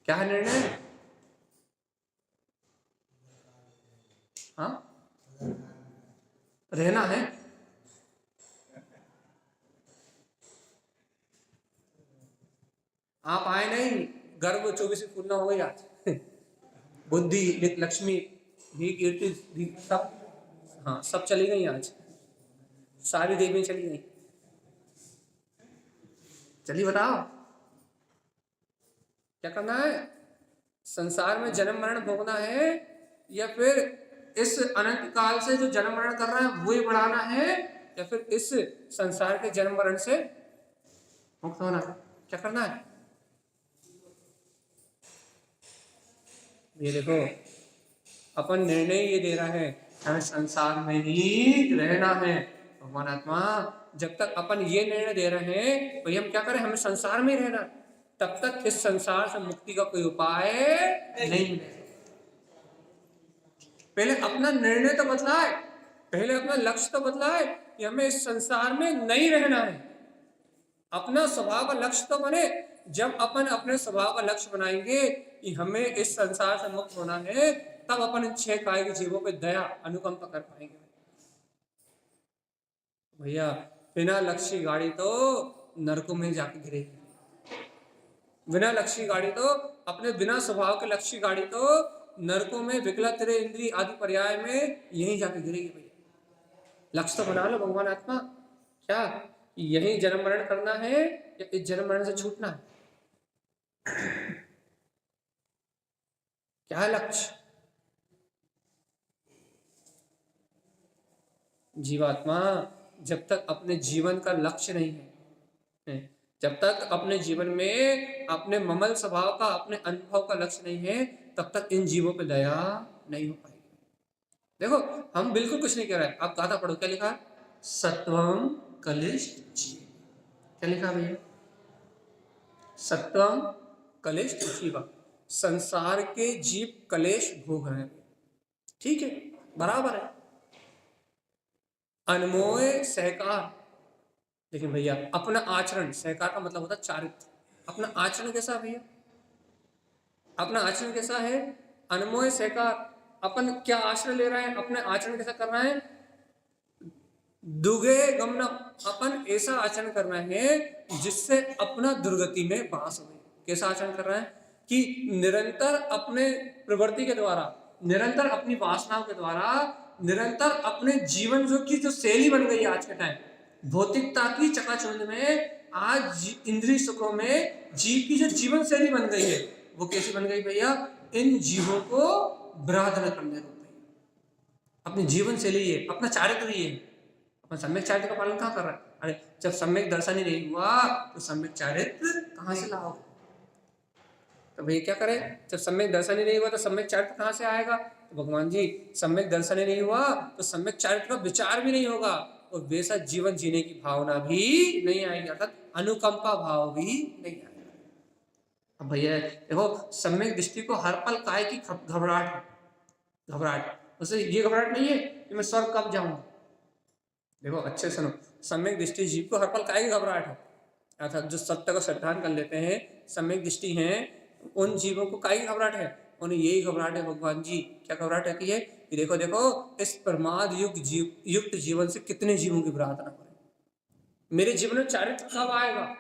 क्या निर्णय, हाँ रहना है। आप आए नहीं, गर्भ 24 पूर्ण हो गई आज बुद्धि लक्ष्मी भी कीर्ति भी सब, हाँ सब चली गई आज, सारी देवी चली गई। चलिए बताओ क्या करना है, संसार में जन्म मरण भोगना है या फिर इस अनंत काल से जो जन्म मरण कर रहा है वो ही बढ़ाना है, या फिर इस संसार के जन्म मरण से मुक्त होना है, क्या करना है। ये देखो अपन निर्णय ये दे रहा है हमें संसार में ही रहना है। भगवान आत्मा जब तक अपन ये निर्णय दे रहे हैं भाई हम क्या करें, हमें संसार में ही रहना, तब तक इस संसार से मुक्ति का कोई उपाय नहीं। पहले अपना निर्णय तो बदलाए, पहले अपना लक्ष्य तो बदलाए कि हमें इस संसार में नहीं रहना है। अपना स्वभाव का लक्ष्य तो बने। जब अपन अपने स्वभाव का लक्ष्य बनाएंगे कि हमें इस संसार से मुक्त होना है, तब अपन इन 6 काय के जीवों पे दया अनुकंपा कर पाएंगे। भैया बिना लक्ष्य गाड़ी तो नरकों में जाके गिरेगी, बिना लक्ष्य गाड़ी तो अपने बिना स्वभाव के लक्ष्य गाड़ी तो नरकों में विकला तेरे इंद्रिय आदि पर्याय में यहीं जाके गिरेगी। भैया लक्ष्य तो बना लो भगवान आत्मा, क्या यहीं जन्म मरण करना है या इस जन्म मरण से छूटना है, क्या है लक्ष्य। जीवात्मा जब तक अपने जीवन का लक्ष्य नहीं है, जब तक अपने जीवन में अपने ममल स्वभाव का, अपने अनुभव का लक्ष्य नहीं है, तब तक इन जीवों पे दया नहीं हो पाएगी। देखो हम बिल्कुल कुछ नहीं कह रहे हैं, आप गाथा पढ़ो, क्या लिखा है, सत्वम कलिष्ठ जीव, क्या लिखा भैया, सत्वम कलिष्ठ जीव, संसार के जीव कलेश भोग रहे हैं, ठीक है बराबर है, अनमोय सहकार। लेकिन भैया अपना आचरण, सहकार का मतलब होता है चारित्र, अपना आचरण कैसा है भैया, अपना आचरण कैसा है, अनमोय सेकार, अपन क्या आश्रय ले रहे हैं, अपने आचरण कैसा कर रहे हैं, दुगे गमनम, अपन ऐसा आचरण करना है जिससे अपना दुर्गति में बास हो। कैसा आचरण कर रहा है कि निरंतर अपने प्रवृत्ति के द्वारा, निरंतर अपनी वासनाओं के द्वारा, निरंतर अपने जीवन जो शैली बन गई है आज के टाइम भौतिकता की चकाचौंध में, आज इंद्रिय सुखों में जीव की जो जीवन शैली बन गई है वो कैसी बन गई भैया, इन जीवों को बराधन करने को। अपनी जीवन शैली है, अपना चारित्र ही है, अपन सम्यक चारित्र का पालन कहाँ कर रहा है? अरे जब सम्यक दर्शन ही नहीं हुआ तो सम्यक चारित्र कहाँ से लाओगे? तो भैया क्या करें, जब सम्यक दर्शन ही नहीं हुआ तो सम्यक चारित्र कहाँ से आएगा? तो भगवान जी सम्यक दर्शन ही नहीं हुआ तो सम्यक चारित्र का विचार भी नहीं होगा और वैसा जीवन जीने की भावना भी नहीं आएगी, अर्थात अनुकंपा भाव भी नहीं आएगा। अब भैया देखो, सम्यक दृष्टि को हर पल काय की घबराहट है, घबराहट, उसे ये घबराहट नहीं है कि मैं स्वर्ग कब जाऊंगा। देखो अच्छे सुनो, सम्यक दृष्टि जीव को हर पल काय की घबराहट है, अर्थात जो सत्य को श्रद्धान कर लेते हैं, सम्यक दृष्टि है, उन जीवों को काय की घबराहट है, उन्हें यही घबराहट है भगवान जी। क्या घबराहट रहती है कि देखो देखो इस प्रमाद युक्त जीवन से कितने जीवों की प्रार्थना करें, मेरे जीवन में चारित्र कब आएगा।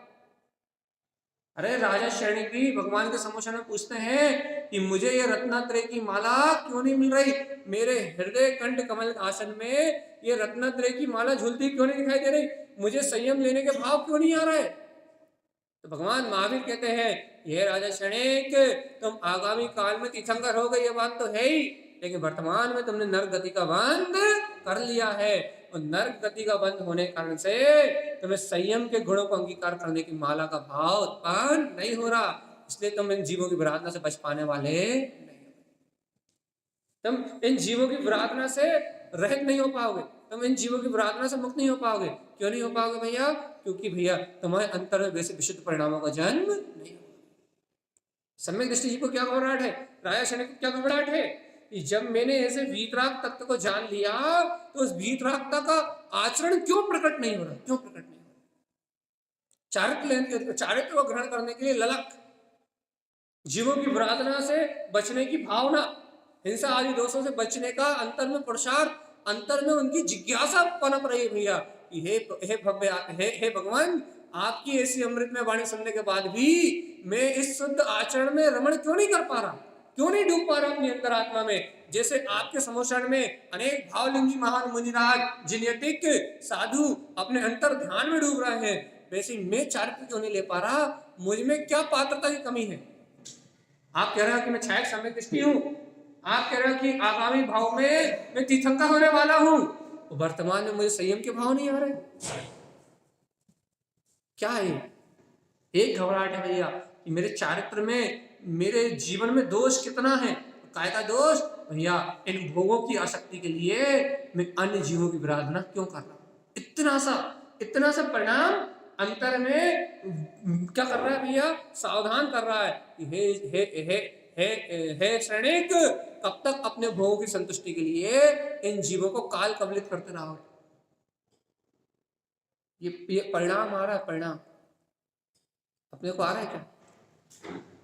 अरे राजा श्रेणी भी भगवान के सम्मुख में पूछते हैं कि मुझे ये रत्नात्रय की माला क्यों नहीं मिल रही, मेरे हृदय कंठ कमल आसन में ये रत्नात्रय की माला झूलती क्यों नहीं दिखाई दे रही, मुझे संयम लेने के भाव क्यों नहीं आ रहे। तो भगवान महावीर कहते हैं ये राजा क्षणिक, तुम आगामी काल में तीर्थंकर हो गए ये बात तो है ही, लेकिन वर्तमान में तुमने नर्क गति का बंध कर लिया है और नर्क गति का बंद होने के कारण से तुम्हें संयम के गुणों को अंगीकार करने की माला का भाव उत्पन्न नहीं हो रहा, इसलिए तुम इन जीवों की विराधना से बच पाने वाले नहीं, तुम इन जीवों की विराधना से रहित नहीं हो पाओगे, तुम इन जीवों की विराधना से मुक्त नहीं हो पाओगे। क्यों नहीं हो पाओगे भैया? क्योंकि भैया तुम्हारे अंतर में वैसे विशुद्ध परिणामों का जन्म नहीं होगा। सम्यक दृष्टि जीव को क्या घबराहट है, राजा शनि को क्या घबराहट है कि जब मैंने ऐसे वीतराग तत्व को जान लिया तो उस वीतरागता का आचरण क्यों प्रकट नहीं हो रहा, क्यों प्रकट नहीं हो रहा। चारित्र को ग्रहण करने के लिए ललक, जीवों की विराधना से बचने की भावना, हिंसा आदि दोषों से बचने का अंतर में पुरुषार्थ, अंतर में उनकी जिज्ञासा पनप रही है भैया कि हे भगवान, आपकी ऐसी अमृत में वाणी सुनने के बाद भी मैं इस शुद्ध आचरण में रमण क्यों नहीं कर पा रहा, क्यों नहीं डूब पा रहा अपनी अंतरात्मा में। जैसे आपके समोषण में अनेक भावलिंगी महान मुनिराज जिनेटिक साधु अपने अंतर ध्यान में डूब रहे हैं, वैसे मैं चारित्र क्यों नहीं ले पा रहा, मुझ में क्या पात्रता की कमी है। आप कह रहे हो कि मैं छायक सम्यक दृष्टि हूं, आप कह रहे हो कि आगामी भाव में मैं तीर्थंकर होने वाला हूं, तो वर्तमान में मुझे संयम के भाव नहीं आ रहे, क्या है? एक घबराहट है भैया कि मेरे चारित्र में, मेरे जीवन में दोष कितना है। काय का दोष भैया? इन भोगों की आसक्ति के लिए मैं अन्य जीवों की विराधना क्यों कर रहा हूं। इतना सा परिणाम अंतर में क्या कर रहा है भैया? सावधान कर रहा है कि हे श्रेणिक, कब तक अपने भोगों की संतुष्टि के लिए इन जीवों को काल कबलित करते रहो। ये परिणाम आ रहा है, परिणाम अपने को आ रहा है क्या?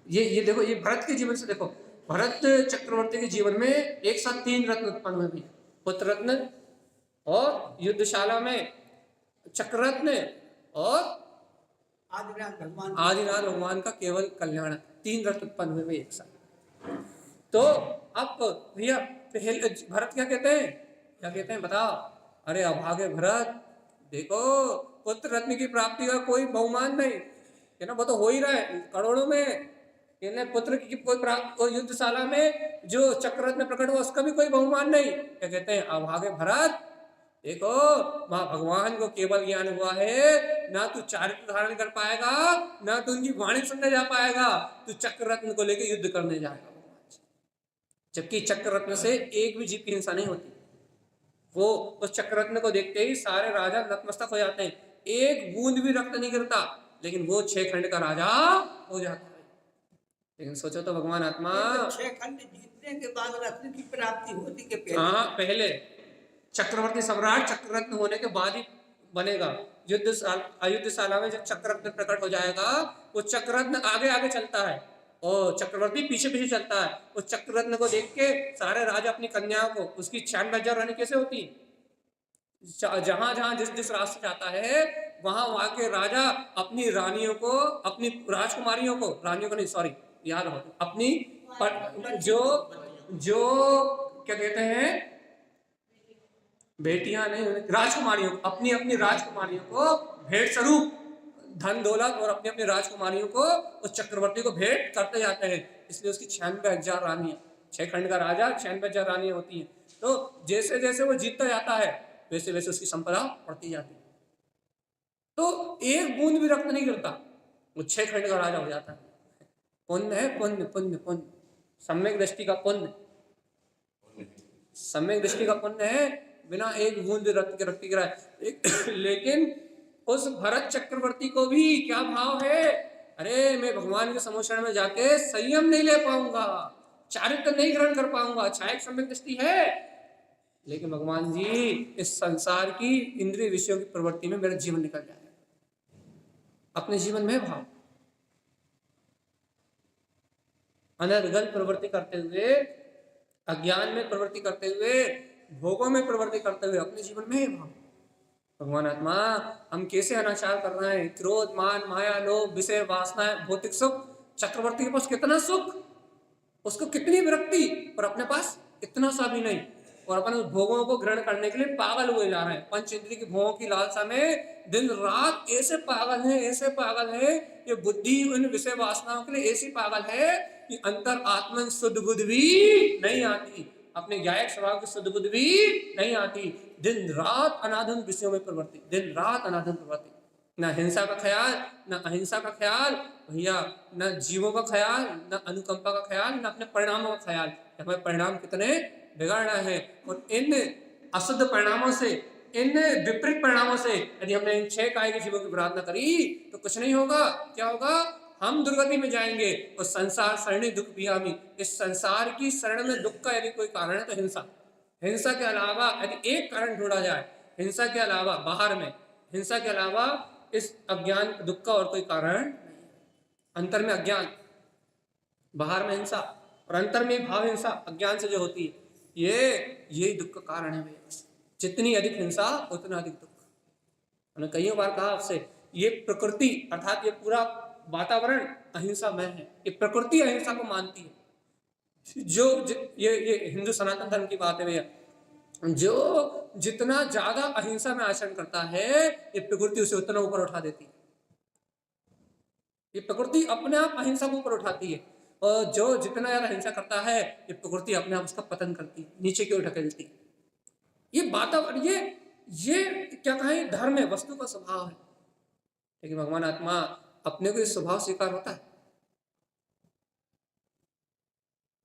ये देखो, ये भरत के जीवन से देखो, भरत चक्रवर्ती के जीवन में एक साथ 3 रत्न उत्पन्न हुए, पुत्र रत्न और युद्धशाला में चक्ररत्न और आदिनाथ भगवान का केवल कल्याण, 3 रत्न उत्पन्न हुए एक साथ। तो अब भैया पहले भरत क्या कहते हैं बताओ? अरे अभागे भरत, देखो पुत्र रत्न की प्राप्ति का कोई बहुमान नहीं है ना, वो तो हो ही रहा है करोड़ों में, पुत्र की कोई युद्धशाला में जो चक्ररत्न प्रकट हुआ उसका भी कोई बहुमान नहीं। क्या कहते हैं? अभागे भरत, देखो मां भगवान को केवल ज्ञान हुआ है, ना तू चारित्र धारण कर पाएगा, ना तू उनकी वाणी सुनने जा पाएगा, तू चक्ररत्न को लेकर युद्ध करने जाएगा। जबकि चक्ररत्न से एक भी जीव की हिंसा नहीं होती, वो उस चक्ररत्न को देखते ही सारे राजा नतमस्तक हो जाते हैं, एक बूंद भी रक्त नहीं गिरता, लेकिन वो 6 खंड का राजा हो जाता है। लेकिन सोचो तो भगवान आत्मा 6 खंड जीतने के बाद रत्न की प्राप्ति होती के पहले? हाँ, पहले चक्रवर्ती सम्राट चक्ररत्न होने के बाद ही बनेगा। युद्धशाला में जब चक्ररत्न प्रकट हो जाएगा, वो चक्ररत्न आगे आगे चलता है और चक्रवर्ती पीछे पीछे चलता है। उस चक्ररत्न को देख के सारे राजा अपनी कन्याओं को, उसकी 96,000 रानी कैसे होती है, जहां जहां जिस जिस रास्ते जाता है वहां वहां के राजा अपनी रानियों को, अपनी राजकुमारियों को, रानियों को नहीं सॉरी, याद हो, अपनी जो जो क्या कहते हैं, बेटियां नहीं, राजकुमारियों को, अपनी अपनी राजकुमारियों को भेंट स्वरूप धन दौलत और अपनी अपनी राजकुमारियों को उस चक्रवर्ती को भेंट करते जाते हैं। इसलिए उसकी 96,000 रानियां, 6 खंड का राजा, 96,000 रानियां होती हैं। तो जैसे जैसे वो जीतता जाता है वैसे वैसे उसकी संपदा बढ़ती जाती है। तो एक बूंद भी रक्त नहीं गिरता, वो 6 खंड का राजा हो जाता है। पुण्य है, पुण्य पुण्य पुण्य, सम्यक दृष्टि का पुण्य, सम्यक दृष्टि का पुण्य है, बिना एक बूंद रक्त गिराए। लेकिन उस भरत चक्रवर्ती को भी क्या भाव है, अरे मैं भगवान के समोषण में जाके संयम नहीं ले पाऊंगा, चारित्र नहीं ग्रहण कर पाऊंगा, छाया सम्यक दृष्टि है, लेकिन भगवान जी इस संसार की इंद्रिय विषयों की प्रवृत्ति में मेरा जीवन निकल जाएगा। अपने जीवन में भाव, अनर्गल प्रवृत्ति करते हुए, अज्ञान में प्रवृत्ति करते हुए, भोगों में प्रवृत्ति करते हुए अपने जीवन में ही भाव। भगवान आत्मा हम कैसे अनाचार कर रहे हैं, क्रोध मान माया लोभ विषय वासनाएं भौतिक सुख, चक्रवर्ती के पास कितना सुख, उसको कितनी विरक्ति, और अपने पास इतना सा भी नहीं, और अपन उस भोगों को ग्रहण करने के लिए पागल हुए जा रहे हैं। पंच इंद्रिय की भोगों की लालसा में दिन रात ऐसे पागल है, ऐसे पागल है, ये बुद्धि उन विषय वासनाओं के लिए ऐसी पागल है कि अंतर आत्मन शुद्ध बुद्धि भी नहीं आती, अपने गायक स्वभाव की शुद्ध बुद्धि भी नहीं आती, दिन रात अनाधन विषयों में प्रवृत्ति, दिन रात अनाधन प्रवृत्ति, न हिंसा का ख्याल, न अहिंसा का ख्याल भैया, न जीवों का ख्याल, न अनुकंपा का ख्याल, न अपने परिणामों का ख्याल, हमें परिणाम कितने बिगाड़ना है। और इन अशुद्ध परिणामों से, इन विपरीत परिणामों से यदि हमने इन 6 काय के जीवों की प्रार्थना करी तो कुछ नहीं होगा। क्या होगा, हम दुर्गति में जाएंगे। और संसार सरणी दुख बियामी, इस संसार की शरण में दुख का यदि कोई कारण है तो हिंसा, हिंसा के अलावा यदि एक कारण ढूंढा जाए, हिंसा के अलावा बाहर में, हिंसा के अलावा इस अज्ञान दुख का और कोई कारण, अंतर में अज्ञान, बाहर में हिंसा, और अंतर में भाव हिंसा अज्ञान से जो होती है, यही दुख का कारण है भैया। जितनी अधिक हिंसा उतना अधिक दुख। मैंने कई बार कहा आपसे, ये प्रकृति अर्थात ये पूरा वातावरण अहिंसा में है, ये प्रकृति अहिंसा को मानती है। ये हिंदू सनातन धर्म की बात है भैया, जो जितना ज्यादा अहिंसा में आचरण करता है ये प्रकृति उसे उतना ऊपर उठा देती है, ये प्रकृति अपने आप अहिंसा को ऊपर उठाती है, और जो जितना ज्यादा हिंसा करता है ये प्रकृति अपने आप उसका पतन करती है, नीचे की ओर ढकेलती है। ये वातावरण, ये क्या कहें, धर्म है, वस्तु का स्वभाव है। लेकिन भगवान आत्मा अपने को ये स्वभाव स्वीकार होता है,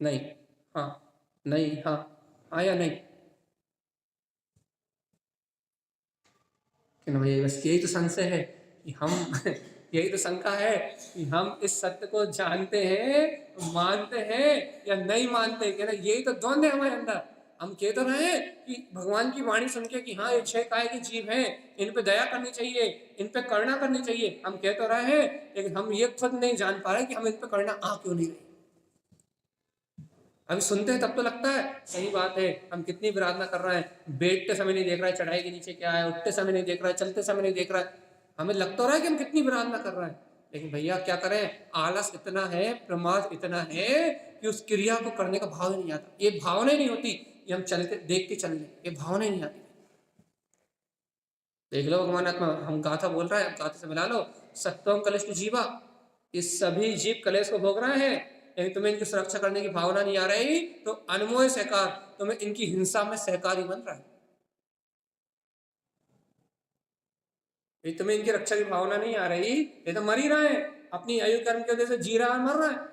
नहीं, हाँ नहीं, हाँ हाँ या नहीं, कि भैया बस यही तो संशय है कि हम यही तो शंका है कि हम इस सत्य को जानते हैं, मानते हैं या नहीं मानते, कि ना यही तो द्वंद है हमारे अंदर। हम कह तो रहे हैं कि भगवान की वाणी सुन के कि हाँ ये 6 काय के जीव हैं, इन पे दया करनी चाहिए, इन पे करुणा करनी चाहिए, हम कह तो रहे हैं, लेकिन हम ये खुद नहीं जान पा रहे कि हम इन पे करुणा आ क्यों नहीं रही। अभी सुनते हैं तब तो लगता है सही बात है, हम कितनी प्रार्थना कर रहे हैं, बैठते समय नहीं देख रहा है चढ़ाई के नीचे क्या है, उठते समय नहीं देख रहा है, चलते समय नहीं देख रहा है, हमें लग तो रहा है कि हम कितनी प्रार्थना कर रहे हैं, लेकिन भैया क्या करें, आलस इतना है, प्रमाद इतना है कि उस क्रिया को करने का भाव ही नहीं आता। ये भावना ही नहीं होती कि हम चलते देख के चल लें, ये भावना ही नहीं आती। देख लो भगवान आत्मा, हम गाथा बोल रहे हैं, गाथे से मिला लो, सत्वम कलेश जीवा, ये सभी जीव कलेश को भोग रहे हैं, यदि तुम्हें इनकी सुरक्षा करने की भावना नहीं आ रही तो अनमोय सहकार, तुम्हें इनकी हिंसा में सहकारी बन रहा है। यदि तुम्हें इनकी रक्षा की भावना नहीं आ रही, ये तो मर ही रहे हैं, अपनी आयु कर्म की वजह से जी रहा है, मर रहा है,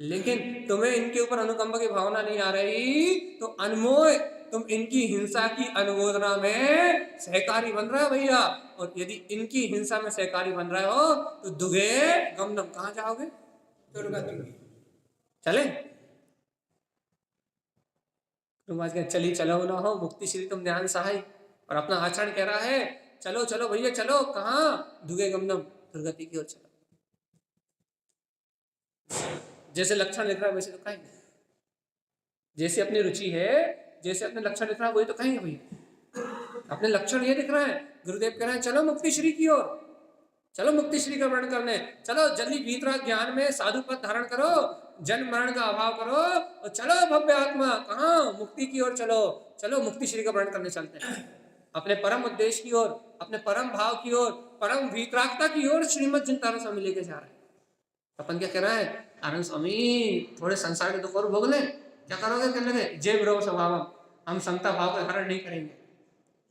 लेकिन तुम्हें इनके ऊपर अनुकंपा की भावना नहीं आ रही तो अनमोय तुम इनकी हिंसा की अनुमोदना में सहकारी बन रहे हो भैया। और यदि इनकी हिंसा में सहकारी बन रहे हो तो दुगे गमनम, कहां जाओगे, दुर्गति। चले तुम आज चली चलो ना हो मुक्ति श्री तुम ध्यान सहाय, और अपना आचरण कह रहा है चलो चलो भैया चलो, कहां, दुगे गमनम, दुर्गति की ओर चलो। जैसे लक्षण लिख रहा है वैसे तो कहेंगे, जैसे अपनी रुचि है, जैसे अपने लक्षण लिख रहा है वही तो कहेंगे भैया। अपने लक्षण ये दिख रहा है, गुरुदेव कह रहे हैं चलो मुक्ति श्री की ओर, चलो मुक्ति श्री का वर्णन करने, चलो जल्दी वीतराग ज्ञान में साधु पद धारण करो, जन्म मरण का अभाव करो और चलो भव्य आत्मा कहाँ मुक्ति की ओर चलो, चलो मुक्ति श्री का वर्णन करने चलते हैं, अपने परम उद्देश्य की ओर, अपने परम भाव की ओर, परम वीतरागता की ओर श्रीमद चिंतन स्वामी लेके जा रहे हैं। अपन क्या कह रहा है, आनंद स्वामी थोड़े संसार के दुख और भोग ले, क्या करोगे, कहने लगे जय ब्रह्म स्वभावम, हम समता भाव का धारण नहीं करेंगे,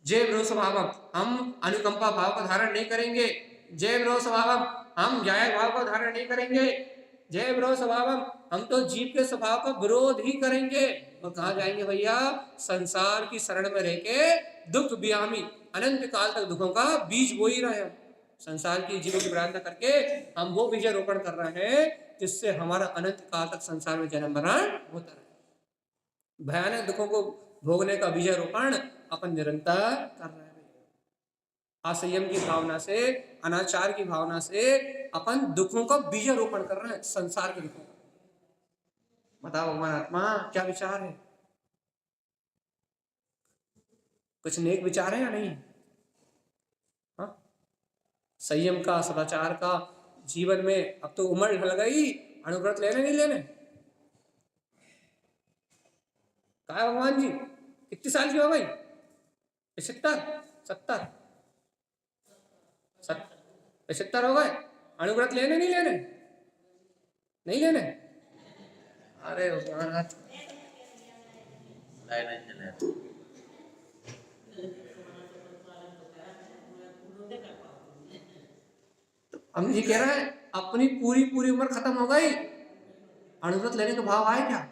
जय ब्रह्म स्वभावम हम अनुकंपा भाव का धारण नहीं करेंगे, जय ब्रह्म स्वभावम हम न्याय भाव का धारण नहीं करेंगे, जय ब्रह्म स्वभावम हम तो जीव के स्वभाव का विरोध ही करेंगे। और कहाँ जाएंगे भैया, संसार की शरण में रह के दुख व्यामी अनंत काल तक दुखों का बीज बो ही रहे हैं। संसार की जीवों की प्रार्थना करके हम वो बीज रोपण कर रहे हैं जिससे हमारा अनंत काल तक संसार में जन्म मरण होता रहे। भयानक दुखों को भोगने का बीजारोपण अपन निरंतर कर रहे हैं। असंयम की भावना से, अनाचार की भावना से अपन दुखों का बीजारोपण कर रहे हैं, संसार के दुखों का। बताओ भगवान आत्मा क्या विचार है, कुछ नेक विचार है या नहीं? हाँ, संयम का, सदाचार का जीवन में अब तो उम्र ढल गई, अनुव्रत लेने नहीं लेने? कहा भगवान जी कितने साल की हो गई? 75 70 75 हो गए, अनुव्रत लेने नहीं लेने? नहीं लेने? अरे भगवान तो हम जी कह रहे हैं अपनी पूरी पूरी उम्र खत्म हो गई, अनुव्रत लेने का भाव आए क्या?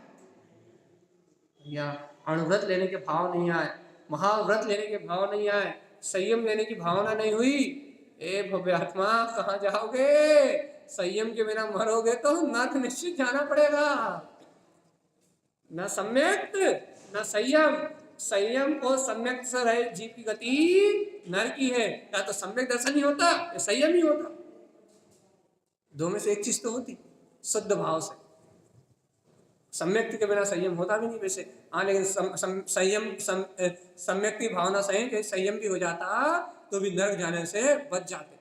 या अनुव्रत लेने के भाव नहीं आए, महाव्रत लेने के भाव नहीं आए, संयम लेने की भावना नहीं हुई, ए भव्य आत्मा कहाँ जाओगे? संयम के बिना मरोगे तो नर्क निश्चित जाना पड़ेगा। न सम्यक न संयम, संयम और सम्यक से रहे जीव की गति नर की है। या तो सम्यक दर्शन ही होता या संयम ही होता, दो में से एक चीज तो होती शुद्ध भाव से। सम्यक के बिना संयम होता भी नहीं वैसे। हाँ, लेकिन संयम सम्यक की भावना सही संयम की हो जाता तो भी नर्क जाने से बच जाते।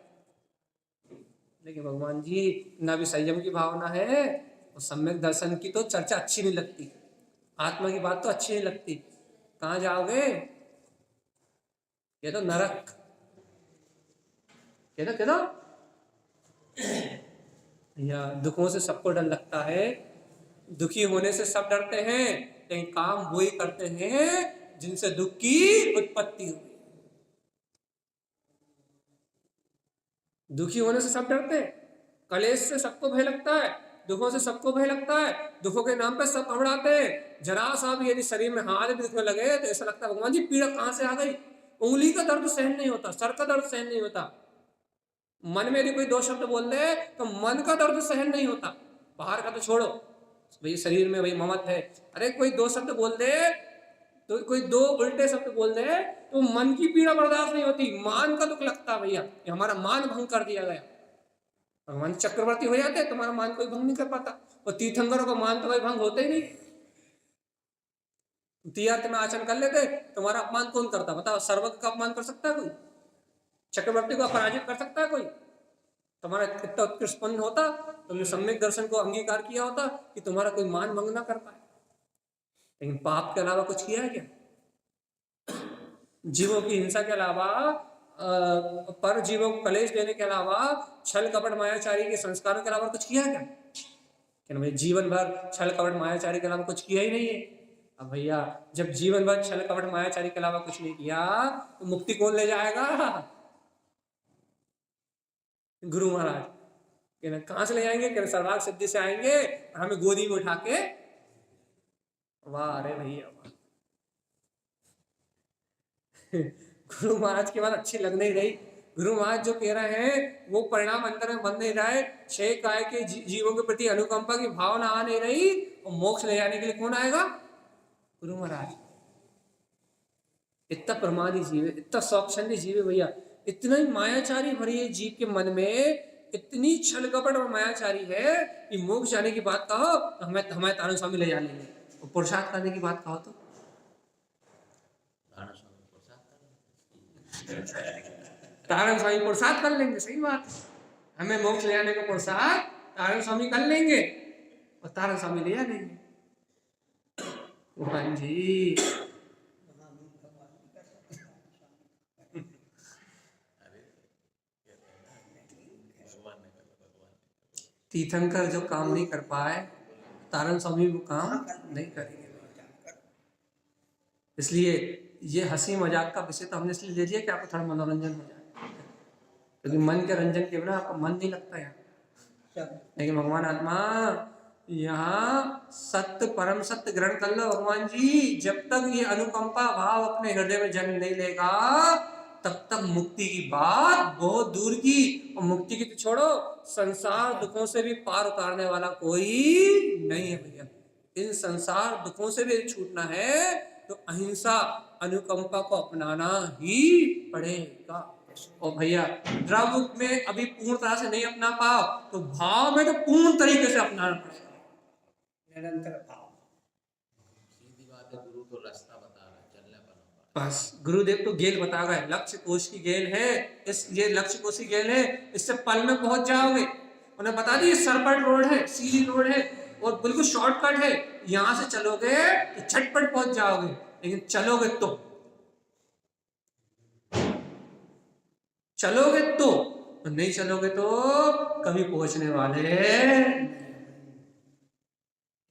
लेकिन भगवान जी ना भी संयम की भावना है और सम्यक दर्शन की तो चर्चा अच्छी नहीं लगती, आत्मा की बात तो अच्छी नहीं लगती। कहाँ जाओगे? ये तो नरक, ये तो या दुखों से सबको डर लगता है, दुखी होने से सब डरते हैं, लेकिन काम वो ही करते हैं जिनसे दुख की उत्पत्ति हुई। दुखी होने से सब डरते हैं, कलेश से सबको भय लगता है, दुखों से सबको भय लगता है, दुखों के नाम पे सब घबराते हैं। जरा सा भी यदि शरीर में हाथ भी दुखने लगे तो ऐसा लगता है भगवान जी पीड़ा कहाँ से आ गई। उंगली का दर्द सहन नहीं होता, सर का दर्द सहन नहीं होता, मन में यदि कोई दो शब्द बोल दे तो मन का दर्द सहन नहीं होता। बाहर का तो छोड़ो, भाई शरीर में भाई ममत है, अरे कोई दो शब्द बोल दे तो कोई दो उल्टे शब्द बोल दे तो मन की पीड़ा बर्दाश्त नहीं होती, मान का दुख लगता है भैया, हमारा मान भंग कर दिया गया। भगवान चक्रवर्ती हो जाते तुम्हारा मान कोई भंग नहीं कर पाता, और तीर्थंकरों का मान तो कोई भंग होते ही नहीं। तीर्थ में आचरण कर लेते, तुम्हारा अपमान कौन करता? बताओ, सर्वज्ञ का अपमान कर सकता है कोई? चक्रवर्ती को अपराजित कर सकता है कोई? तुम्हारा कितना उत्कृष्ट होता, तुमने सम्यक दर्शन को अंगीकार किया होता कि तुम्हारा कोई मान भंग ना कर पाए। लेकिन पाप के अलावा कुछ किया है क्या? जीवों की हिंसा के अलावा, पर जीवों को कलेश देने के अलावा, छल कपट मायाचारी के संस्कारों के अलावा कुछ किया है क्या? क्या भाई जीवन भर छल कपट मायाचारी के अलावा कुछ किया ही नहीं है। अब भैया जब जीवन भर छल कपट मायाचारी के अलावा कुछ नहीं किया तो मुक्ति कौन ले जाएगा? गुरु महाराज कहना कहां से ले जाएंगे? कहना सर्वांग सिद्धि से आएंगे और हमें गोदी में उठा के, वाह अरे भैया वाह। गुरु महाराज की बात अच्छी लग नहीं रही। गुरु महाराज जो कह रहे हैं वो परिणाम अंतर में बन नहीं रहा है, क्षय काय के जीवों के प्रति अनुकंपा की भावना आ नहीं रही, और मोक्ष ले जाने के लिए कौन आएगा? गुरु महाराज। इतना प्रमादी जीव है, इतना सौक्षण्य जीव है भैया, इतना ही मायाचारी भरी है जीव के मन में इतनी छल कपट और मायाचारी है कि मोक्ष जाने की बात कहो तो हमारे तारण स्वामी ले जा लेंगे, और पुरुषार्थ करने की बात कहो तो तारण स्वामी पुरुषार्थ कर लेंगे। सही बात, हमें मोक्ष ले जाने का पुरुषार्थ तारण स्वामी कर लेंगे और तारण स्वामी ले जा लेंगे। भगवान जी तीर्थंकर जो काम नहीं कर पाए, तारण स्वामी वो काम नहीं करेंगे। इसलिए ये हंसी मजाक का विषय तो हमने इसलिए ले लिया कि आपको थोड़ा मनोरंजन हो जाए, क्योंकि मन के रंजन के बिना आपका मन नहीं लगता यहाँ। लेकिन भगवान आत्मा यहाँ सत्य परम सत्य ग्रहण कर लो भगवान जी। जब तक ये अनुकंपा भाव अपने हृदय में जन्म नहीं लेगा तब तक मुक्ति की बात बहुत दूर की। और मुक्ति की तो छोड़ो, संसार दुखों से भी पार उतारने वाला कोई नहीं है भैया। इन संसार दुखों से भी छूटना है तो अहिंसा अनुकंपा को अपनाना ही पड़ेगा। और भैया द्रव्य में अभी पूर्ण तरह से नहीं अपना पाओ तो भाव में तो पूर्ण तरीके से अपनाना पड़ेगा, निरंतर भाव। सीधी बात है, गुरु तो रास्ता बता रहा है, चलने पर बस गुरुदेव तो गेल बता गए, लक्ष्य कोश की गेल है। ये लक्ष्य कोश की गेल है, इससे पल में पहुंच जाओगे। उन्हें बता दी सरपट रोड है, सीधी रोड है और बिल्कुल शॉर्टकट है, यहां से चलोगे तो झटपट पहुंच जाओगे। लेकिन चलोगे तो नहीं चलोगे तो कभी पहुंचने वाले।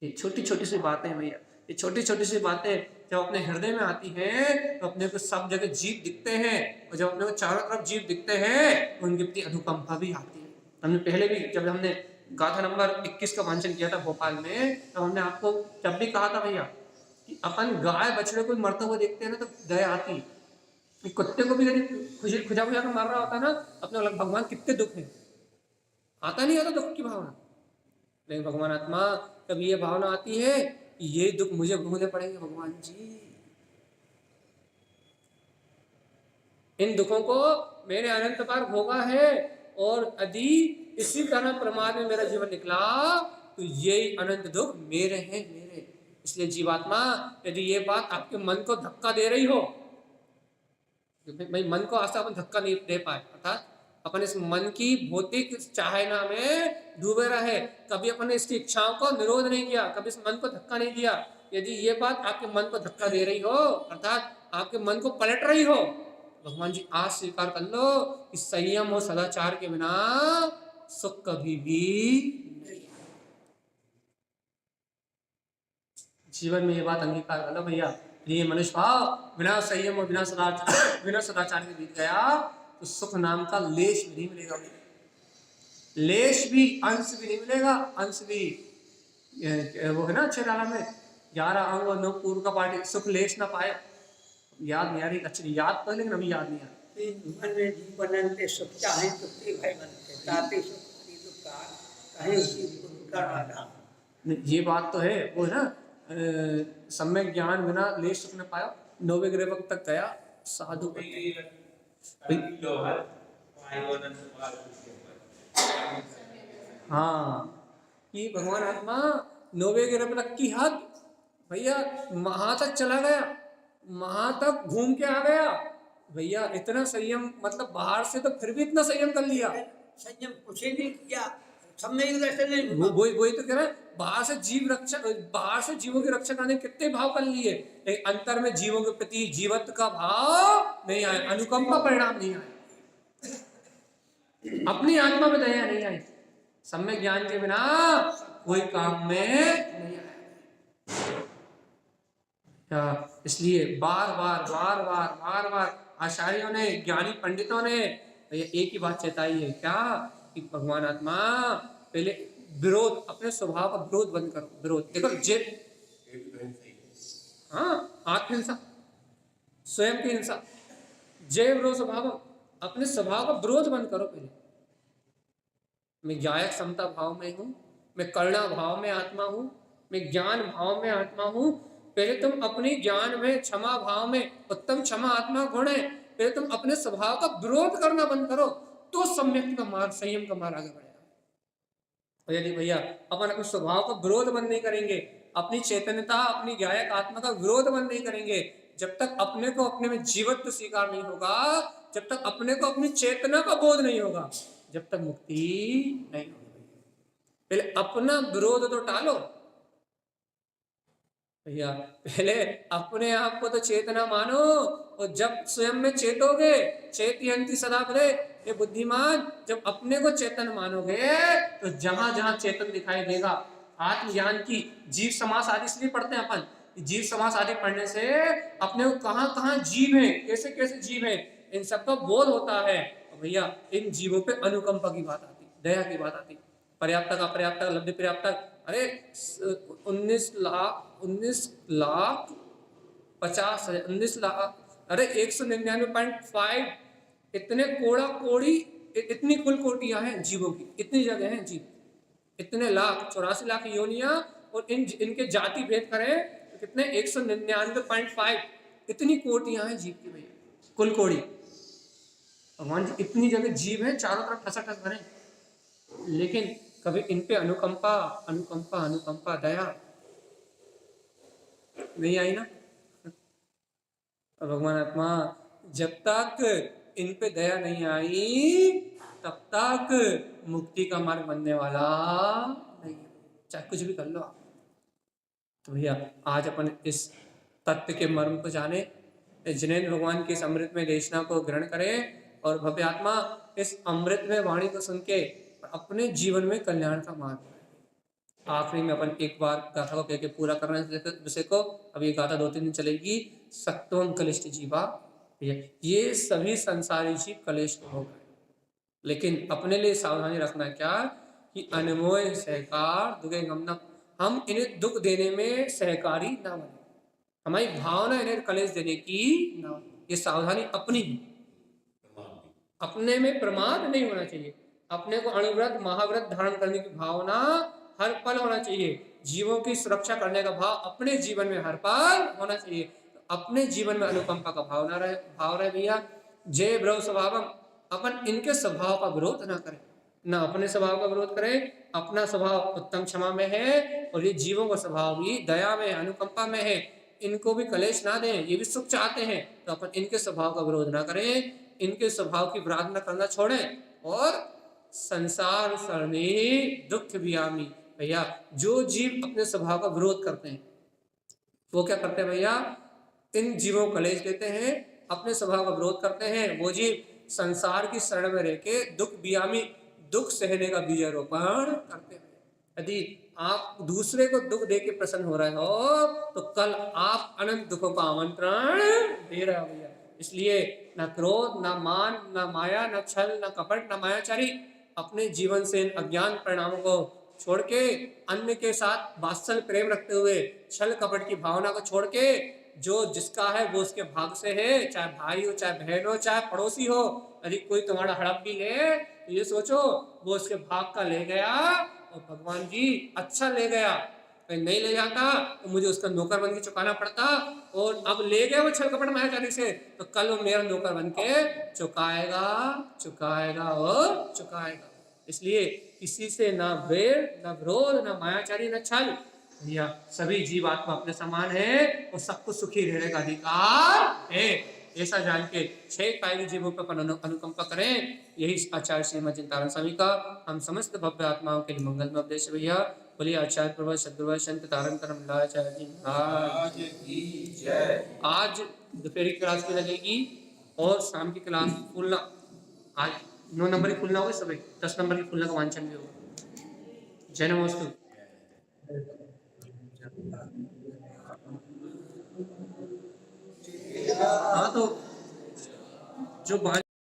ये छोटी छोटी सी बातें भैया, ये छोटी छोटी सी बातें जब अपने हृदय में आती हैं तो अपने को सब जगह जीव दिखते हैं, और जब अपने को चारों तरफ जीव दिखते हैं तो उनके प्रति अनुकंपा भी आती है। हमने पहले भी जब हमने गाथा नंबर 21 का वांचन किया था भोपाल में, तो हमने आपको जब भी कहा था भैया कि अपन गाय बछड़े को मरते हुए देखते हैं ना तो दया आती है। कुत्ते को भी यदि खुजा खुजा कर मार रहा होता ना, अपने लग भगवान कितने दुख है, आता नहीं आता दुख की भावना। लेकिन भगवान आत्मा कभी ये भावना आती है कि ये दुख मुझे भोगने पड़ेंगे भगवान जी, इन दुखों को मैंने अनंत बार भोगा है, और यदि इसी तरह प्रमाद में मेरा जीवन निकला तो ये अनंत दुख मेरे हैं मेरे। इसलिए जीवात्मा यदि ये बात आपके मन को धक्का दे रही हो, भाई मन को आज तक अपन धक्का नहीं दे पाए, अर्थात अपन इस मन की भौतिक चाहना में डूबे रहे, कभी अपन ने इसकी इच्छाओं को निरोध नहीं किया, कभी इस मन को धक्का नहीं दिया। यदि ये बात आपके मन को धक्का दे रही हो, अर्थात आपके मन को पलट रही हो, भगवान जी आज स्वीकार कर लो कि संयम और सदाचार के बिना सुख कभी भी नहीं। जीवन में ये बात अंगीकार कर लो भैया। ये मनुष्य भाव बिना संयम और बिना सदाचार के बीत गया तो सुख नाम का लेश भी नहीं मिलेगा, लेश भी, अंश भी नहीं मिलेगा। अंश भी वो है ना अच्छे डाला में 11 अंग और 9 पूर्व का पाठ, सुख लेश ना पाया। याद नहीं आ रही, अच्छी याद तो है लेकिन अभी याद नहीं आ रही। मन में जीवनंते सुख चाहे तो भाई बनते ताते सुख की दुख कहीं उसी का राधा। ये बात तो है, वो है ना सम्यक ज्ञान बिना लेश सुख न पाया, 9वें ग्रह तक गया साधु। हाँ, कि भगवान आत्मा 9वें ग्रह तक की हद भैया, वहां तक चला गया, वहां तक घूम के आ गया भैया। इतना संयम, मतलब बाहर से तो फिर भी इतना संयम कर लिया, संयम कुछ ही नहीं किया, सम्यक दर्शन नहीं। वही तो कह रहा है, बाहर से जीव रक्षा, बाहर से जीवों की रक्षा करने कितने भाव कर लिए, लेकिन अंतर में जीवों के प्रति जीवत्व का भाव नहीं आया, अनुकंपा परिणाम नहीं आया, अपनी आत्मा में दया नहीं आई। सम्यक ज्ञान के बिना कोई काम में नहीं आया। इसलिए बार बार आचार्यों ने, ज्ञानी पंडितों ने एक ही बात चेताई है, क्या कि भगवान आत्मा पहले विरोध, अपने स्वभाव का विरोध बंद करो। विरोध देखो, हाँ, आत्महिंसा, स्वयं की हिंसा, जय विरोध स्वभाव, अपने स्वभाव का विरोध बंद करो। पहले मैं ज्ञायक समता भाव में हूँ, मैं करुणा भाव में आत्मा हूँ, मैं ज्ञान भाव में आत्मा हूँ। पहले तुम अपनी ज्ञान में, क्षमा भाव में, उत्तम क्षमा आत्मा गुण है, पहले तुम अपने स्वभाव का विरोध करना बंद करो। तो सम्यक का मार्ग, संयम का मार्ग आगे बढ़ेगा। और यदि भैया अपन अपने स्वभाव का विरोध बंद नहीं करेंगे, अपनी चैतन्यता, अपनी गायक आत्मा का विरोध बंद नहीं करेंगे, जब तक अपने को अपने में जीवत्व स्वीकार नहीं होगा, जब तक अपने को अपनी चेतना का बोध नहीं होगा, जब तक मुक्ति नहीं होगी। पहले अपना विरोध तो टालो भैया, पहले अपने आप को तो चेतना मानो, और जब स्वयं में चेतोगे, चेतयंती सदा बले, ये बुद्धिमान, जब अपने को चेतन मानोगे तो जहां जहां चेतन दिखाई देगा, आत्मज्ञान की जीव समास आदि इसलिए पढ़ते हैं अपन, जीव समास आदि पढ़ने से अपने को कहां कहां जीव है, कैसे कैसे जीव है, इन सबका बोध होता है। और भैया इन जीवों पे अनुकंपा की बात आती, दया की बात आती, पर्याप्त का अपर्याप्त का लब्धि पर्याप्त, अरे 19 लाख 199.5 इतने कोड़ा कोड़ी, इतनी कुल कोटियां हैं जीवों की, इतनी जगह हैं जीव, इतने लाख 84 लाख योनियां, और इनके जाति भेद करें तो कितने 199.5 इतनी कोटियां हैं जीव की भैया, कुल कोड़ी। भगवान जी इतनी जगह जीव है, चारों तरफ ठसाठस भरे, लेकिन कभी इन पे अनुकंपा अनुकंपा अनुकंपा दया नहीं आई ना। भगवान आत्मा जब तक इन पे दया नहीं आई तब तक मुक्ति का मार्ग बनने वाला नहीं, चाहे कुछ भी कर लो आप। तो भैया आज अपन इस तत्व के मर्म को जाने, जिनेंद्र भगवान की इस अमृत में देशना को ग्रहण करें, और भव्य आत्मा इस अमृत में वाणी को सुन के अपने जीवन में कल्याण का मार्ग। आखिरी में अपन एक बार गाथा को कह के पूरा कर रहे हैं विषय को। अब ये गाथा 2-3 दिन चलेगी। सक्तवम कलिष्ठ जीवा, ये सभी संसारी जीव कलेश हो गए, लेकिन अपने लिए सावधानी रखना क्या कि अनमोय सहकार दुखे गमना, हम इन्हें दुख देने में सहकारी ना बने, हमारी भावना इन्हें कलेश देने की ना, ये सावधानी अपनी, अपने में प्रमाद नहीं होना चाहिए, अपने को अणुव्रत महाव्रत धारण करने की भावना हर पल होना चाहिए, जीवों की सुरक्षा करने का भाव अपने जीवन में हर पल होना चाहिए, अपने जीवन में अनुकंपा का भाव रहे भैया। जय ब्रव स्वभावम, अपन इनके स्वभाव का विरोध ना करें, ना अपने स्वभाव का विरोध करें, अपना स्वभाव उत्तम क्षमा में है, और ये जीवों का स्वभाव भी दया में अनुकंपा में है, इनको भी कलेश ना दें, ये भी सुख चाहते हैं, तो अपन इनके स्वभाव का विरोध ना करें, इनके स्वभाव की प्रार्थना करना छोड़ें, और संसार सरणी दुख वियामी, भैया जो जीव अपने स्वभाव का विरोध करते हैं वो क्या करते हैं भैया, इन जीवों को कलेश देते हैं, अपने स्वभाव का विरोध करते हैं, वो जीव संसार की शरण में रहके दुख वियामी, दुख सहने का बीजारोपण करते हैं। यदि आप दूसरे को दुख दे के प्रसन्न हो रहे हो तो कल आप अनंत दुखों का आमंत्रण दे रहे हो भैया। इसलिए न क्रोध, न मान, न माया, न छल, न कपट, न मायाचारी, अपने जीवन से इन अज्ञान परिणामों को छोड़ के अन्य के साथ वात्सल्य प्रेम रखते हुए छल कपट की भावना को छोड़ के, जो जिसका है वो उसके भाग से है, चाहे भाई हो, चाहे बहन हो, चाहे पड़ोसी हो, यदि कोई तुम्हारा हड़प भी ले तो ये सोचो वो उसके भाग का ले गया, और भगवान जी अच्छा ले गया, कहीं नहीं ले जाता तो मुझे उसका नौकर बन के चुकाना पड़ता, और अब ले गया वो छल कपट मायाचारी से, तो कल वो मेरा नौकर बन के चुकाएगा चुकाएगा और चुकाएगा। इसलिए किसी से ना वैर, ना विरोध, ना मायाचारी, ना छल, भैया सभी जीव आत्मा अपने समान है और सबको सुखी रहने का अधिकार है, ऐसा जान के 6 कायिक जीवों पर अनुकंपा करें। यही आचार्य श्रीमद चिंतामण स्वामी का हम समस्त भव्य आत्माओं के लिए मंगल में उपदेश भैया। बोलिए आचार्य प्रभु सद्गुरु संत तारण तरम लाचार्य जी महाराज की जय। आज दोपहर की क्लास भी लगेगी और शाम की क्लास खुलना, आज 9 नंबर की खुलना होगी, सभी 10 नंबर की खुलने का वांछन भी होगा। जय नमोस्तु। हाँ तो जो